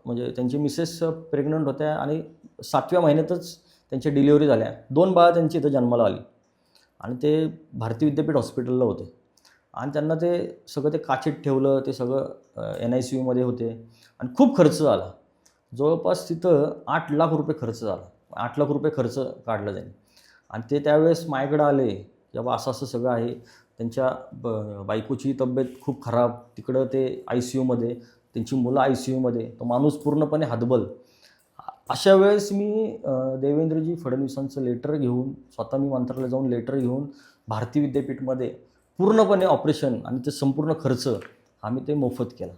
म्हणजे त्यांची मिसेस प्रेग्नंट होत्या आणि 7व्या महिन्यातच त्यांच्या डिलिव्हरी झाल्या. 2 बाळं त्यांची इथं जन्माला आली आणि ते भारती विद्यापीठ हॉस्पिटलला होते. आणि त्यांना ते सगळं ते काचेत ठेवलं, ते सगळं NICUमध्ये होते आणि खूप खर्च झाला. जवळपास तिथं 8 लाख रुपये खर्च झाला. 8 लाख रुपये खर्च काढला त्यांनी. आणि ते त्यावेळेस माझ्याकडे आले की बाबा असं असं सगळं आहे. त्यांच्या बायकोची तब्येत खूप खराब, तिकडं ते ICUमध्ये, त्यांची मुलं ICUमध्ये, तो माणूस पूर्णपणे हतबल. अशा वेळेस मी देवेंद्रजी फडणवीसांचं लेटर घेऊन, स्वतः मी मंत्रालयात जाऊन लेटर घेऊन भारती विद्यापीठमध्ये पूर्णपणे ऑपरेशन आणि ते संपूर्ण खर्च आम्ही ते मोफत केला.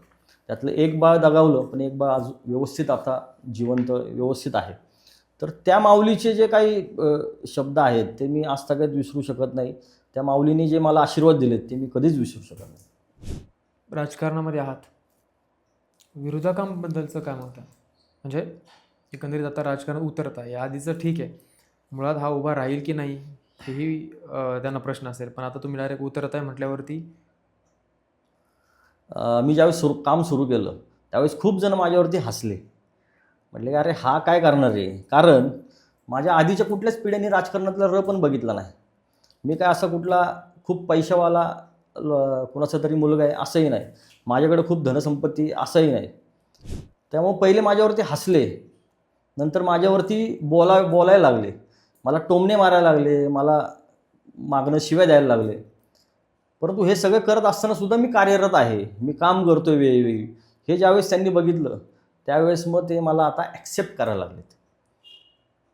त्यातलं एक बाळ दगावलं, पण एक बाळ आज व्यवस्थित आता जिवंत व्यवस्थित आहे. तर त्या माऊलीचे जे काही शब्द आहेत ते मी आजतागत विसरू शकत नाही. त्या माऊलीने जे मला आशीर्वाद दिलेत ते मी कधीच विसरू शकत नाही. राजकारणामध्ये आहात, विरोधकांबद्दलचं काय मत आहे? म्हणजे एकंदरीत आता राजकारण उतरत आहे, या आधीचं ठीक आहे, मुळात हा उभा राहील की नाही हेही त्यांना प्रश्न असेल, पण आता तुम्ही डायरेक्ट उतरत आहे म्हटल्यावरती मी ज्यावेळेस काम सुरू केलं त्यावेळेस खूप जण माझ्यावरती हसले. म्हटले की अरे हा काय करणार आहे, कारण माझ्या आधीच्या कुठल्याच पिढ्यांनी राजकारणातला र पण बघितला नाही. मी काय असा कुठला खूप पैशावाला कोणाचा तरी मुलगा आहे असंही नाही, माझ्याकडे खूप धनसंपत्ती असंही नाही. त्यामुळे पहिले माझ्यावरती हसले, नंतर माझ्यावरती बोलायला लागले, मला टोमणे मारायला लागले, मला मागणं शिव्या द्यायला लागले. परंतु हे सगळं करत असताना सुद्धा मी कार्यरत आहे, मी काम करतो वेळोवेळी. हे ज्यावेळेस त्यांनी बघितलं त्यावेळेस मग ते मला आता ॲक्सेप्ट करायला लागलेत.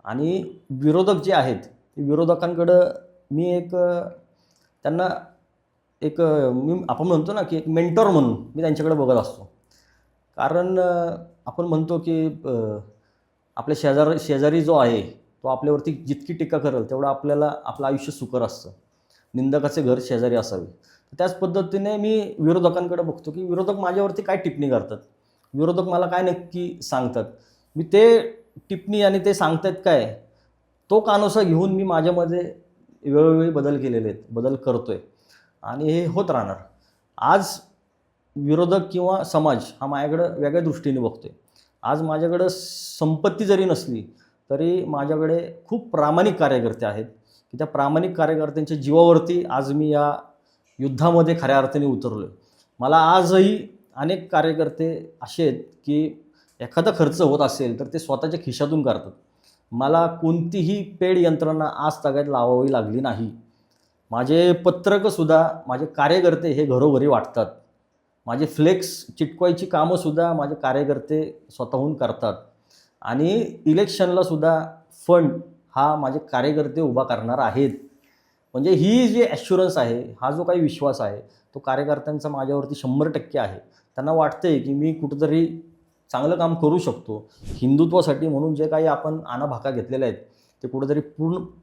आणि विरोधक जे आहेत ते विरोधकांकडं मी त्यांना आपण म्हणतो ना की एक मेंटॉर म्हणून मी त्यांच्याकडे बघत असतो. कारण आपण म्हणतो की आपल्या शेजारी जो आहे तो आपल्यावरती जितकी टीका करेल तेवढं आपलं आयुष्य सुकर असतं. निंदकाचे घर शेजारी असावे. त्याच पद्धतीने मी विरोधकांकडे बघतो की विरोधक माझ्यावरती काय टिप्पणी करतात, विरोधक मला काय नक्की सांगतात, मी ते टिप्पणी आणि ते सांगतात काय तो कानोसा घेऊन मी माझ्यामध्ये वेळोवेळी बदल केलेले आहेत, बदल करतोय आणि हे होत राहणार. आज विरोधक किंवा समाज हा माझ्याकडं वेगळ्या दृष्टीने बघतोय. आज माझ्याकडं संपत्ती जरी नसली तरी माझ्याकडे खूप प्रामाणिक कार्यकर्ते आहेत की त्या प्रामाणिक कार्यकर्त्यांच्या जीवावरती आज मी या युद्धामध्ये खऱ्या अर्थाने उतरलो आहे. मला आजही अनेक कार्यकर्ते असे आहेत की एखादा खर्च होत असेल तर ते स्वतःच्या खिशातून करतात. मला कोणतीही पेड यंत्रणा आज तागायत लावावी लागली नाही. माझे पत्रकसुद्धा माझे कार्यकर्ते हे घरोघरी वाटतात. माझे फ्लेक्स चिटकवायची कामंसुद्धा माझे कार्यकर्ते स्वतःहून करतात. आणि इलेक्शनलासुद्धा फंड हा माझे कार्यकर्ते उभा करणार आहेत. म्हणजे ही जी ॲश्युरन्स आहे, हा जो काही विश्वास आहे, तो कार्यकर्त्यांचा माझ्यावरती 100% आहे. त्यांना वाटतंय की मी कुठेतरी चांगलं काम करू शकतो. हिंदुत्वासाठी म्हणून जे काही आपण आणाभाका घेतलेल्या आहेत, ते कुठेतरी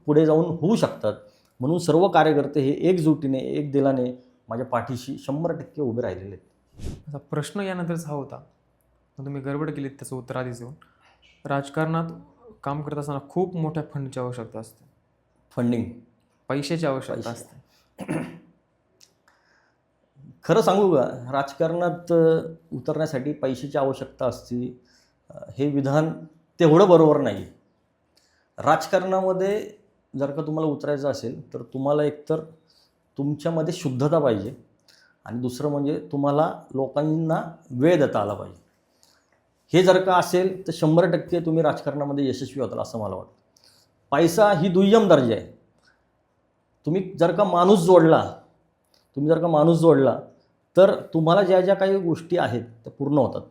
पुढे जाऊन होऊ शकतात. म्हणून सर्व कार्यकर्ते हे एकजुटीने, एक दिलाने माझ्या पाठीशी 100% उभे राहिलेले आहेत. आता प्रश्न यानंतरच हा होता, पण तुम्ही गडबड केलीत त्याचं उत्तर आधीच देऊन. राजकारणात काम करत असताना खूप मोठ्या फंडची आवश्यकता असते, फंडिंग, पैशाची आवश्यकता पैसे. असते. खरं सांगू का, राजकारणात उतरण्यासाठी पैशाची आवश्यकता असते, हे विधान तेवढं बरोबर नाही. राजकारणामध्ये जर का तुम्हाला उतरायचं असेल, तर तुम्हाला एकतर तुमच्यामध्ये शुद्धता पाहिजे आणि दुसरं म्हणजे तुम्हाला लोकांना वेळ देता आला पाहिजे. हे जर का असेल तर 100% तुम्ही राजकारणामध्ये यशस्वी होताल असं मला वाटतं. पैसा ही दुय्यम दर्जा आहे. तुम्ही जर का माणूस जोडला तर तुम्हाला ज्या ज्या काही गोष्टी आहेत त्या पूर्ण होतात.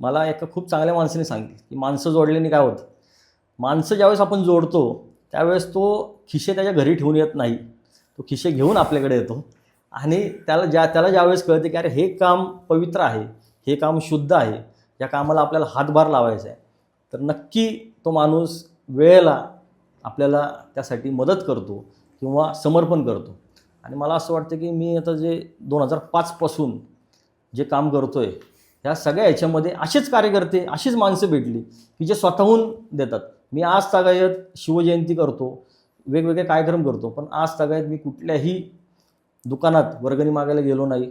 मला एका खूप चांगल्या माणसाने सांगितलं की माणसं जोडल्याने काय होतं. माणसं ज्यावेळेस आपण जोडतो त्यावेळेस तो खिशे त्याच्या घरी ठेवून येत नाही, तो खिशे घेऊन आपल्याकडे येतो आणि त्याला ज्यावेळेस कळते की अरे हे काम पवित्र आहे, हे काम शुद्ध आहे, या कामाला आपल्याला हातभार लावायचा आहे, तर नक्की तो माणूस वेळेला आपल्याला त्यासाठी मदत करतो किंवा समर्पण करतो. आणि मला असं वाटतं की मी आता जे 2005 पासून जे काम करतो आहे, ह्या सगळ्या ह्याच्यामध्ये असेच कार्यकर्ते, अशीच माणसं भेटली की जे स्वतःहून देतात. मी आज तागायत शिवजयंती करतो, वेगवेगळे कार्यक्रम करतो, पण आज तागायत मी कुठल्याही दुकानात वर्गणी मागायला गेलो नाही,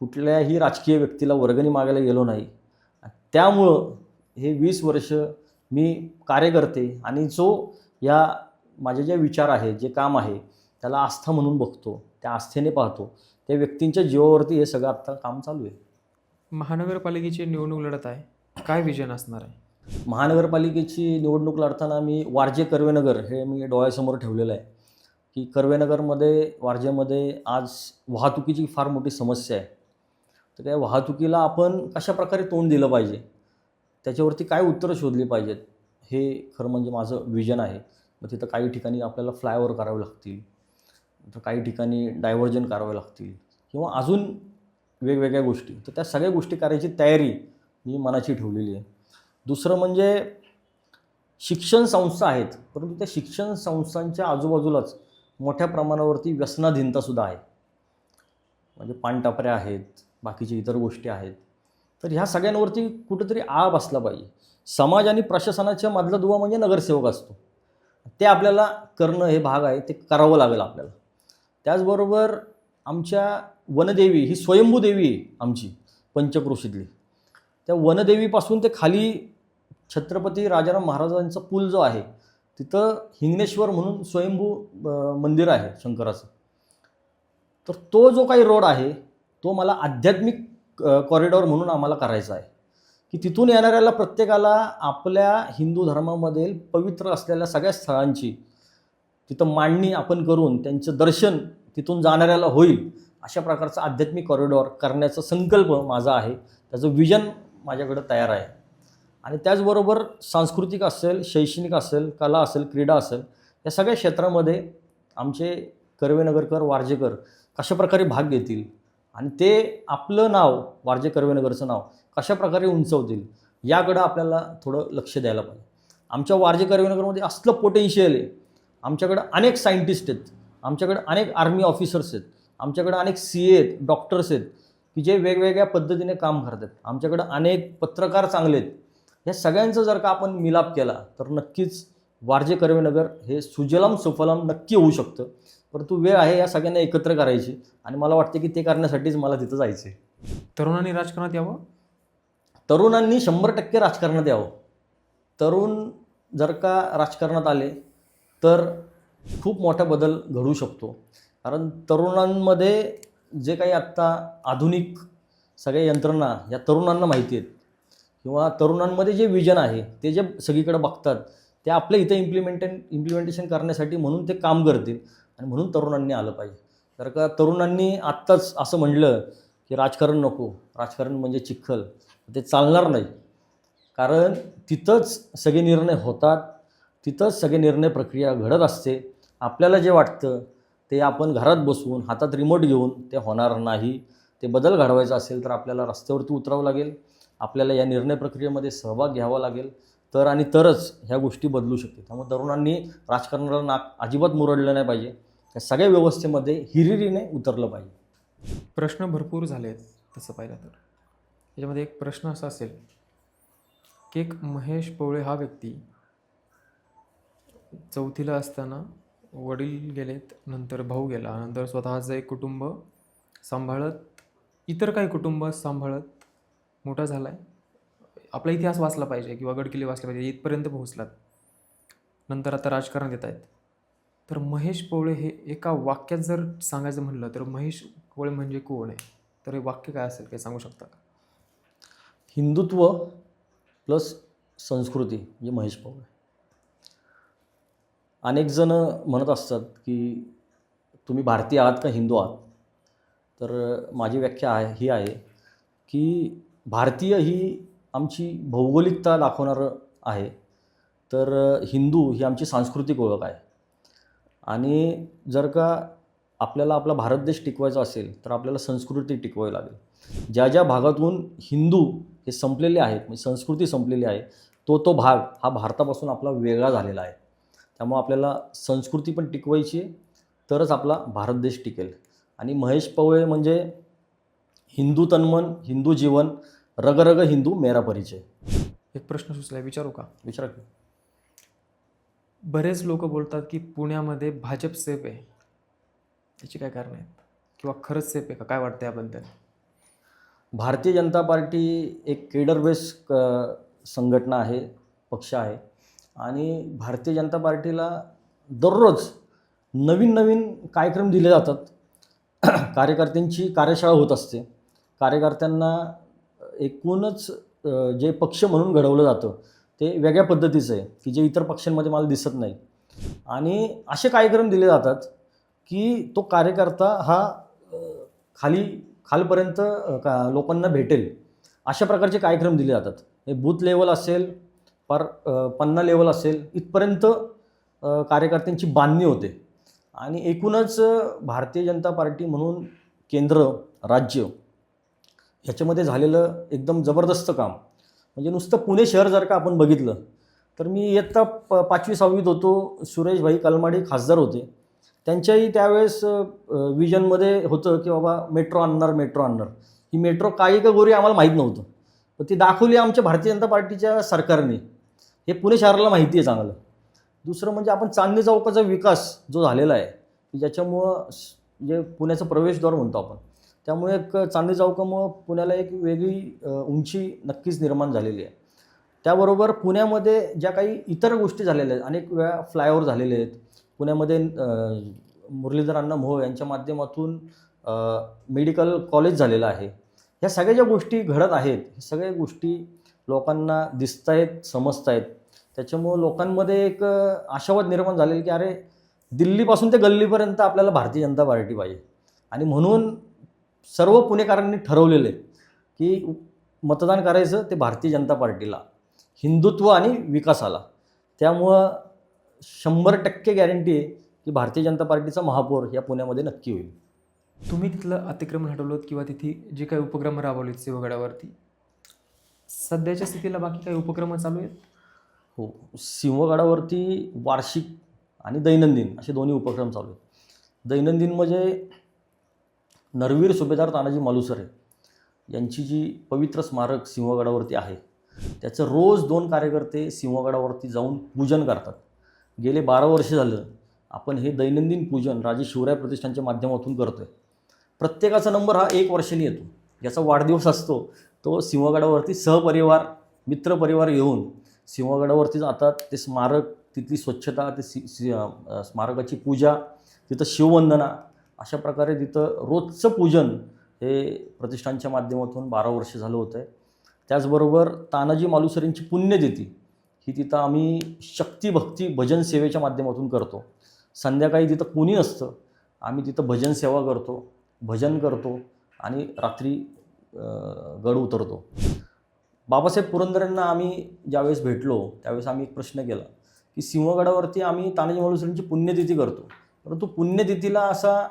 कुठल्याही राजकीय व्यक्तीला वर्गणी मागायला गेलो नाही. त्यामुळं हे 20 वर्ष मी कार्यकर्ते आणि जो या माझे जे विचार आहे, जे काम आहे, त्याला आस्था म्हणून बघतो, त्या आस्थेने पाहतो, त्या व्यक्तींच्या जीवावरती हे सगळं आत्ता काम चालू आहे. महानगरपालिकेची निवडणूक लढत आहे, काय विजन असणार आहे? महानगरपालिकेची निवडणूक लढताना मी वारजे कर्वेनगर हे मी डोळ्यासमोर ठेवलेलं आहे की कर्वेनगरमध्ये, वारजेमध्ये आज वाहतुकीची फार मोठी समस्या आहे. तर त्या वाहतुकीला आपण कशाप्रकारे तोंड दिलं पाहिजे, त्याच्यावरती काय उत्तरं शोधली पाहिजेत, हे खरं म्हणजे माझं विजन आहे. मग तिथं काही ठिकाणी आपल्याला फ्लायओव्हर करावे लागतील, तर काही ठिकाणी डायव्हर्जन करावे लागतील किंवा अजून वेगवेगळ्या गोष्टी. तर त्या सगळ्या गोष्टी करायची तयारी मी मनाची ठेवलेली आहे. दुसरं म्हणजे शिक्षण संस्था आहेत, परंतु त्या शिक्षण संस्थांच्या आजूबाजूलाच मोठ्या प्रमाणावरती व्यसनाधीनतासुद्धा आहे. म्हणजे पानटपऱ्या आहेत, बाकीच्या इतर गोष्टी आहेत. तर ह्या सगळ्यांवरती कुठंतरी आळा बसला पाहिजे. समाज आणि प्रशासनाच्या मधला दुवा म्हणजे नगरसेवक असतो. ते आपल्याला करणं हे भाग आहे, ते करावं लागेल आपल्याला. त्याचबरोबर आमच्या वनदेवी ही स्वयंभू देवी आहे आमची पंचक्रोशीतली. त्या वनदेवीपासून ते खाली छत्रपती राजाराम महाराजांचा पूल जो आहे, तिथं हिंगणेश्वर म्हणून स्वयंभू मंदिर आहे शंकराचं. तर तो जो काही रोड आहे तो मला आध्यात्मिक कॉरिडॉर म्हणून आम्हाला करायचा आहे की तिथून येणाऱ्याला प्रत्येकाला आपल्या हिंदू धर्मामधील पवित्र असलेल्या सगळ्या स्थळांची तिथं मांडणी आपण करून त्यांचं दर्शन तिथून जाणाऱ्याला होईल, अशा प्रकारचा आध्यात्मिक कॉरिडॉर करण्याचा संकल्प माझा आहे. त्याचं विजन माझ्याकडं तयार आहे. आणि त्याचबरोबर सांस्कृतिक असेल, शैक्षणिक असेल, कला असेल, क्रीडा असेल, या सगळ्या क्षेत्रामध्ये आमचे कर्वेनगरकर, वारजेकर कशाप्रकारे भाग घेतील आणि ते आपलं नाव, वारजे कर्वेनगरचं नाव कशाप्रकारे उंचवतील, याकडं आपल्याला थोडं लक्ष द्यायला पाहिजे. आमच्या वारजे कर्वेनगरमध्ये असलं पोटेन्शियल आहे. आमच्याकडं अनेक सायंटिस्ट आहेत, आमच्याकडे अनेक आर्मी ऑफिसर्स आहेत, आमच्याकडे अनेक CA आहेत, डॉक्टर्स आहेत की जे वेगवेगळ्या पद्धतीने काम करतात. आमच्याकडे अनेक पत्रकार चांगले आहेत. या सगळ्यांचं जर का आपण मिलाप केला तर नक्कीच वारजे कर्वेनगर हे सुजलाम सुफलाम नक्की होऊ शकतं. परंतु वेळ आहे या सगळ्यांना एकत्र करायची आणि मला वाटते की ते करण्यासाठीच मला तिथं जायचं आहे. तरुणांनी राजकारणात यावं? तरुणांनी 100% राजकारणात यावं. तरुण जर का राजकारणात आले तर खूप मोठा बदल घडू शकतो. कारण तरुणांमध्ये जे काही आत्ता आधुनिक सगळ्या यंत्रणा या तरुणांना माहिती आहेत किंवा तरुणांमध्ये जे विजन आहे ते जे सगळीकडे बघतात ते आपल्या इथं इम्प्लिमेंटेशन करण्यासाठी म्हणून ते काम करतील आणि म्हणून तरुणांनी आलं पाहिजे. जर का तरुणांनी आत्ताच असं म्हणलं की राजकारण नको, राजकारण म्हणजे चिखल, ते चालणार नाही. कारण तिथंच सगळे निर्णय होतात, तिथंच सगळे निर्णय प्रक्रिया घडत असते. आपल्याला जे वाटतं ते आपण घरात बसून हातात रिमोट घेऊन ते होणार नाही. ते बदल घडवायचा असेल तर आपल्याला रस्त्यावरती उतरावं लागेल. आपल्याला या निर्णय प्रक्रियेमध्ये सहभाग घ्यावा लागेल. तरच ह्या गोष्टी बदलू शकतील. त्यामुळे तरुणांनी राजकारणाला नाक अजिबात मुरडलं नाही पाहिजे. या सगळ्या व्यवस्थेमध्ये हिरिरीने उतरलं पाहिजे. प्रश्न भरपूर झाले आहेत तसं पाहिलं तर. याच्यामध्ये एक प्रश्न असा असेल की एक महेश पोवळे हा व्यक्ती 4थीला असताना वडील गेलेत, नंतर भाऊ गेला, नंतर स्वतःचं एक कुटुंब सांभाळत, इतर काही कुटुंब सांभाळत मोठा झाला आहे. आपला इतिहास वाचला पाहिजे किंवा गडकिल्ले वाचले पाहिजे, इथपर्यंत पोहोचलात. नंतर आता राजकारण येत आहेत. तर महेश पोवळे हे एका वाक्यात जर सांगायचं म्हणलं तर महेश पोवळे म्हणजे कोण आहे? तर हे वाक्य काय असेल, काही सांगू शकता का? हिंदुत्व प्लस संस्कृती म्हणजे महेश पोवळे. अनेक जण म्हणत असतात की तुम्ही भारतीय आहात का हिंदू आहात? तर माझी व्याख्या ही आहे की भारतीय ही आमची भौगोलिकता दाखवणारं आहे, तर हिंदू ही आमची सांस्कृतिक ओळख आहे. आणि जर का आपल्याला आपला भारत देश टिकवायचा असेल तर आपल्याला संस्कृती टिकवावी लागेल. ज्या ज्या भागातून हिंदू हे संपलेले आहेत, म्हणजे संस्कृती संपलेली आहे, तो भाग हा भारतापासून आपला वेगळा झालेला आहे. त्यामुळे आपल्याला संस्कृती पण टिकवायची आहे, तरच आपला भारत देश टिकेल. आणि महेश पोवळे म्हणजे हिंदू तन्मन, हिंदू जीवन, रग रग हिंदू मेरा परिचय. एक प्रश्न सुचला, विचारू का? विचारा की. बरेच लोक बोलतात की पुण्यामध्ये भाजप सेफ आहे. याची काय कारण आहेत? किंवा खरंच सेफ आहे का? काय वाटतं याबद्दल? भारतीय जनता पार्टी एक केडर बेस संघटना आहे, पक्ष आहे. आणि भारतीय जनता पार्टीला दररोज नवीन नवीन कार्यक्रम दिले जातात. कार्यकर्त्यांची कार्यशाळा होत असते. कार्यकर्त्यांना एकूणच जे पक्ष म्हणून घडवलं जातं ते वेगळ्या पद्धतीचं आहे की जे इतर पक्षांमध्ये मला दिसत नाही. आणि असे कार्यक्रम दिले जातात की तो कार्यकर्ता हा खालपर्यंत लोकांना भेटेल अशा प्रकारचे कार्यक्रम दिले जातात. हे बूथ लेवल असेल, पन्ना लेवल असेल, इथपर्यंत कार्यकर्त्यांची बांधणी होते. आणि एकूणच भारतीय जनता पार्टी म्हणून केंद्र, राज्य ह्याच्यामध्ये झालेलं एकदम जबरदस्त काम. म्हणजे नुसतं पुणे शहर जर का आपण बघितलं तर मी इयत्ता 5वी-6वीत होतो. सुरेशभाई कलमाडी खासदार होते. त्यांच्याही त्यावेळेस विजनमध्ये होतं की बाबा मेट्रो आणणार. ही मेट्रो काही का गोरी आम्हाला माहीत नव्हतं, पण ती दाखवली आमच्या भारतीय जनता पार्टीच्या सरकारने. हे पुणे शहराला माहिती आहे चांगलं. दुसरं म्हणजे आपण चांदणी चौकाचा विकास जो झालेला आहे की ज्याच्यामुळं जे पुण्याचं प्रवेशद्वार म्हणतो आपण, त्यामुळे एक चांदणी चौकामुळं पुण्याला एक वेगळी उंची नक्कीच निर्माण झालेली आहे. त्याबरोबर पुण्यामध्ये ज्या काही इतर गोष्टी झालेल्या आहेत, अनेक वेळा फ्लायओव्हर झालेले आहेत. पुण्यामध्ये मुरलीधर अण्णा मोहोळ यांच्या माध्यमातून मेडिकल कॉलेज झालेलं आहे. ह्या सगळ्या ज्या गोष्टी घडत आहेत, ह्या सगळ्या गोष्टी लोकांना दिसत आहेत, समजत आहेत. त्याच्यामुळं लोकांमध्ये एक आशावाद निर्माण झालेला की अरे दिल्लीपासून ते गल्लीपर्यंत आपल्याला भारतीय जनता पार्टी पाहिजे. आणि म्हणून सर्व पुणेकरांनी ठरवलेलं आहे की मतदान करायचं ते भारतीय जनता पार्टीला, हिंदुत्व आणि विकासाला. त्यामुळं 100% गॅरंटी आहे की भारतीय जनता पार्टीचा महापौर या पुण्यामध्ये नक्की होईल. तुम्ही तिथलं अतिक्रमण हटवलं किंवा तिथे जे काही उपक्रम राबवलेत सिंहगडावरती, सध्याच्या स्थितीला बाकी काही उपक्रम चालू आहेत? हो, सिंहगडावरती वार्षिक आणि दैनंदिन असे दोन्ही उपक्रम चालू आहेत. दैनंदिन म्हणजे नरवीर सुभेदार तानाजी मालुसरे यांची जी पवित्र स्मारक सिंहगडावरती आहे, त्याचं रोज 2 कार्यकर्ते सिंहगडावरती जाऊन पूजन करतात. गेले 12 वर्ष झालं आपण हे दैनंदिन पूजन राजे शिवराय प्रतिष्ठानच्या माध्यमातून करतो आहे. प्रत्येकाचा नंबर हा 1 वर्षांनी येतो. ज्याचा वाढदिवस असतो तो सिंहगडावरती सहपरिवार, मित्रपरिवार येऊन सिंहगडावरती जातात. ते स्मारक, तिथली स्वच्छता, ते स्मारकाची पूजा, तिथं शिववंदना, अशा प्रकारे तिथं रोजचं पूजन हे प्रतिष्ठानच्या माध्यमातून 12 वर्ष झालं होतं आहे. त्याचबरोबर तानाजी मालुसरेंची पुण्यतिथी ही तिथं आम्ही शक्ती, भक्ती, भजन सेवेच्या माध्यमातून करतो. संध्याकाळी तिथं कोणी नसतं, आम्ही तिथं भजन सेवा करतो, भजन करतो आणि रात्री गड उतरतो. बाबासाहेब पुरंदरेंना आम्ही ज्यावेळेस भेटलो त्यावेळेस आम्ही एक प्रश्न केला की सिंहगडावरती आम्ही तानाजी मालुसरेंची पुण्यतिथी करतो, परंतु पुण्यतिथीला असा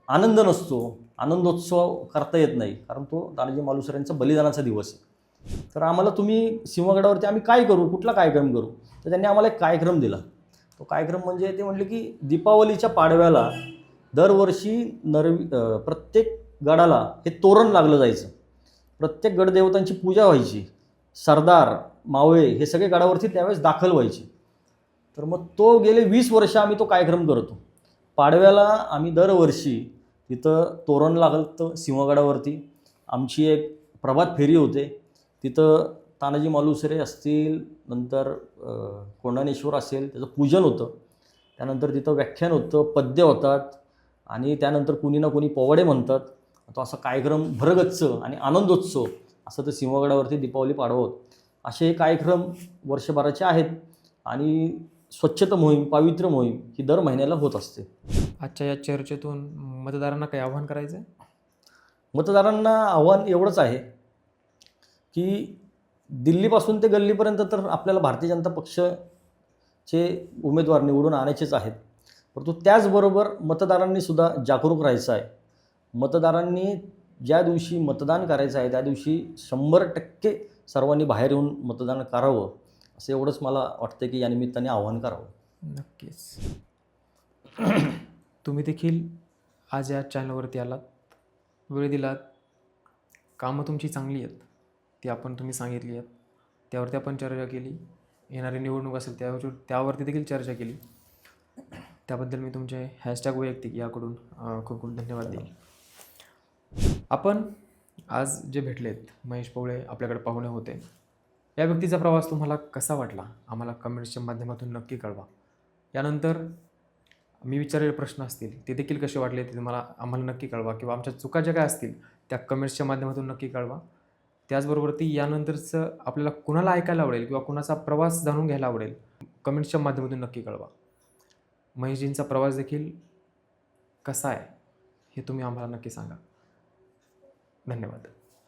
आनंद नसतो, आनंदोत्सव करता येत नाही, कारण तो तानाजी मालुसरेंचा बलिदानाचा दिवस आहे. तर आम्हाला तुम्ही सिंहगडावरती आम्ही काय करू, कुठला कार्यक्रम करू? तर त्यांनी आम्हाला एक कार्यक्रम दिला. तो कार्यक्रम म्हणजे ते म्हटले की दीपावलीच्या पाडव्याला दरवर्षी प्रत्येक गडाला हे तोरण लागलं जायचं, प्रत्येक गडदेवतांची पूजा व्हायची, सरदार मावळे हे सगळे गडावरती त्यावेळेस दाखल व्हायचे. तर मग तो गेले 20 वर्ष आम्ही तो कार्यक्रम करतो. पाडव्याला आम्ही दरवर्षी तिथं तोरण लागतं सिंहगडावरती. आमची एक प्रभात फेरी होते, तिथं तानाजी मालुसरे असतील, नंतर कोंढाणेश्वर असेल, त्याचं पूजन होतं. त्यानंतर तिथं व्याख्यान होतं, पद्य होतात आणि त्यानंतर कुणी ना कुणी पोवाडे म्हणतात. तो असा कार्यक्रम भरगच्च आणि आनंदोत्सव असं तर सिंहगडावरती दीपावली पाडवा होत. असे हे कार्यक्रम वर्षभराचे आहेत आणि स्वच्छता मोहीम, पावित्र्य मोहीम ही दर महिन्याला होत असते. आजच्या या चर्चेतून मतदारांना काही आव्हान करायचं आहे? मतदारांना आव्हान एवढंच आहे की दिल्लीपासून ते गल्लीपर्यंत तर आपल्याला भारतीय जनता पक्षाचे उमेदवार निवडून आणायचेच आहेत, परंतु त्याचबरोबर मतदारांनी सुद्धा जागरूक राहायचं आहे. मतदारांनी ज्या दिवशी मतदान करायचं आहे त्या दिवशी 100% सर्वांनी बाहेर येऊन मतदान करावं, असं एवढंच मला वाटतं की या निमित्ताने आव्हान करावं. नक्कीच. तुम्ही देखील आज या चॅनलवरती आलात, वेळ दिलात, कामं तुमची चांगली आहेत, ती तुम्ही सांगितली आहेत, त्यावरती आपण चर्चा केली. येणारी निवडणूक असेल त्यावरती देखील चर्चा केली. त्याबद्दल मी तुमचे #वैयक्तिक याकडून खूप खूप धन्यवाद देईल. आपण आज जे भेटलेत, महेश पवळे आपल्याकडे पाहुणे होते. या व्यक्तीचा प्रवास तुम्हाला कसा वाटला आम्हाला कमेंट्सच्या माध्यमातून नक्की कळवा. यानंतर मी विचारलेले प्रश्न असतील ते देखील कसे वाटले ते आम्हाला नक्की कळवा, किंवा आमच्या चुका ज्या काय असतील त्या कमेंट्सच्या माध्यमातून नक्की कळवा. त्याचबरोबर यानंतरचं आपल्याला कुणाला ऐकायला आवडेल किंवा कुणाचा प्रवास जाणून घ्यायला आवडेल, कमेंट्सच्या माध्यमातून नक्की कळवा. महेशजींचा प्रवास देखील कसा आहे हे तुम्ही आम्हाला नक्की सांगा. धन्यवाद.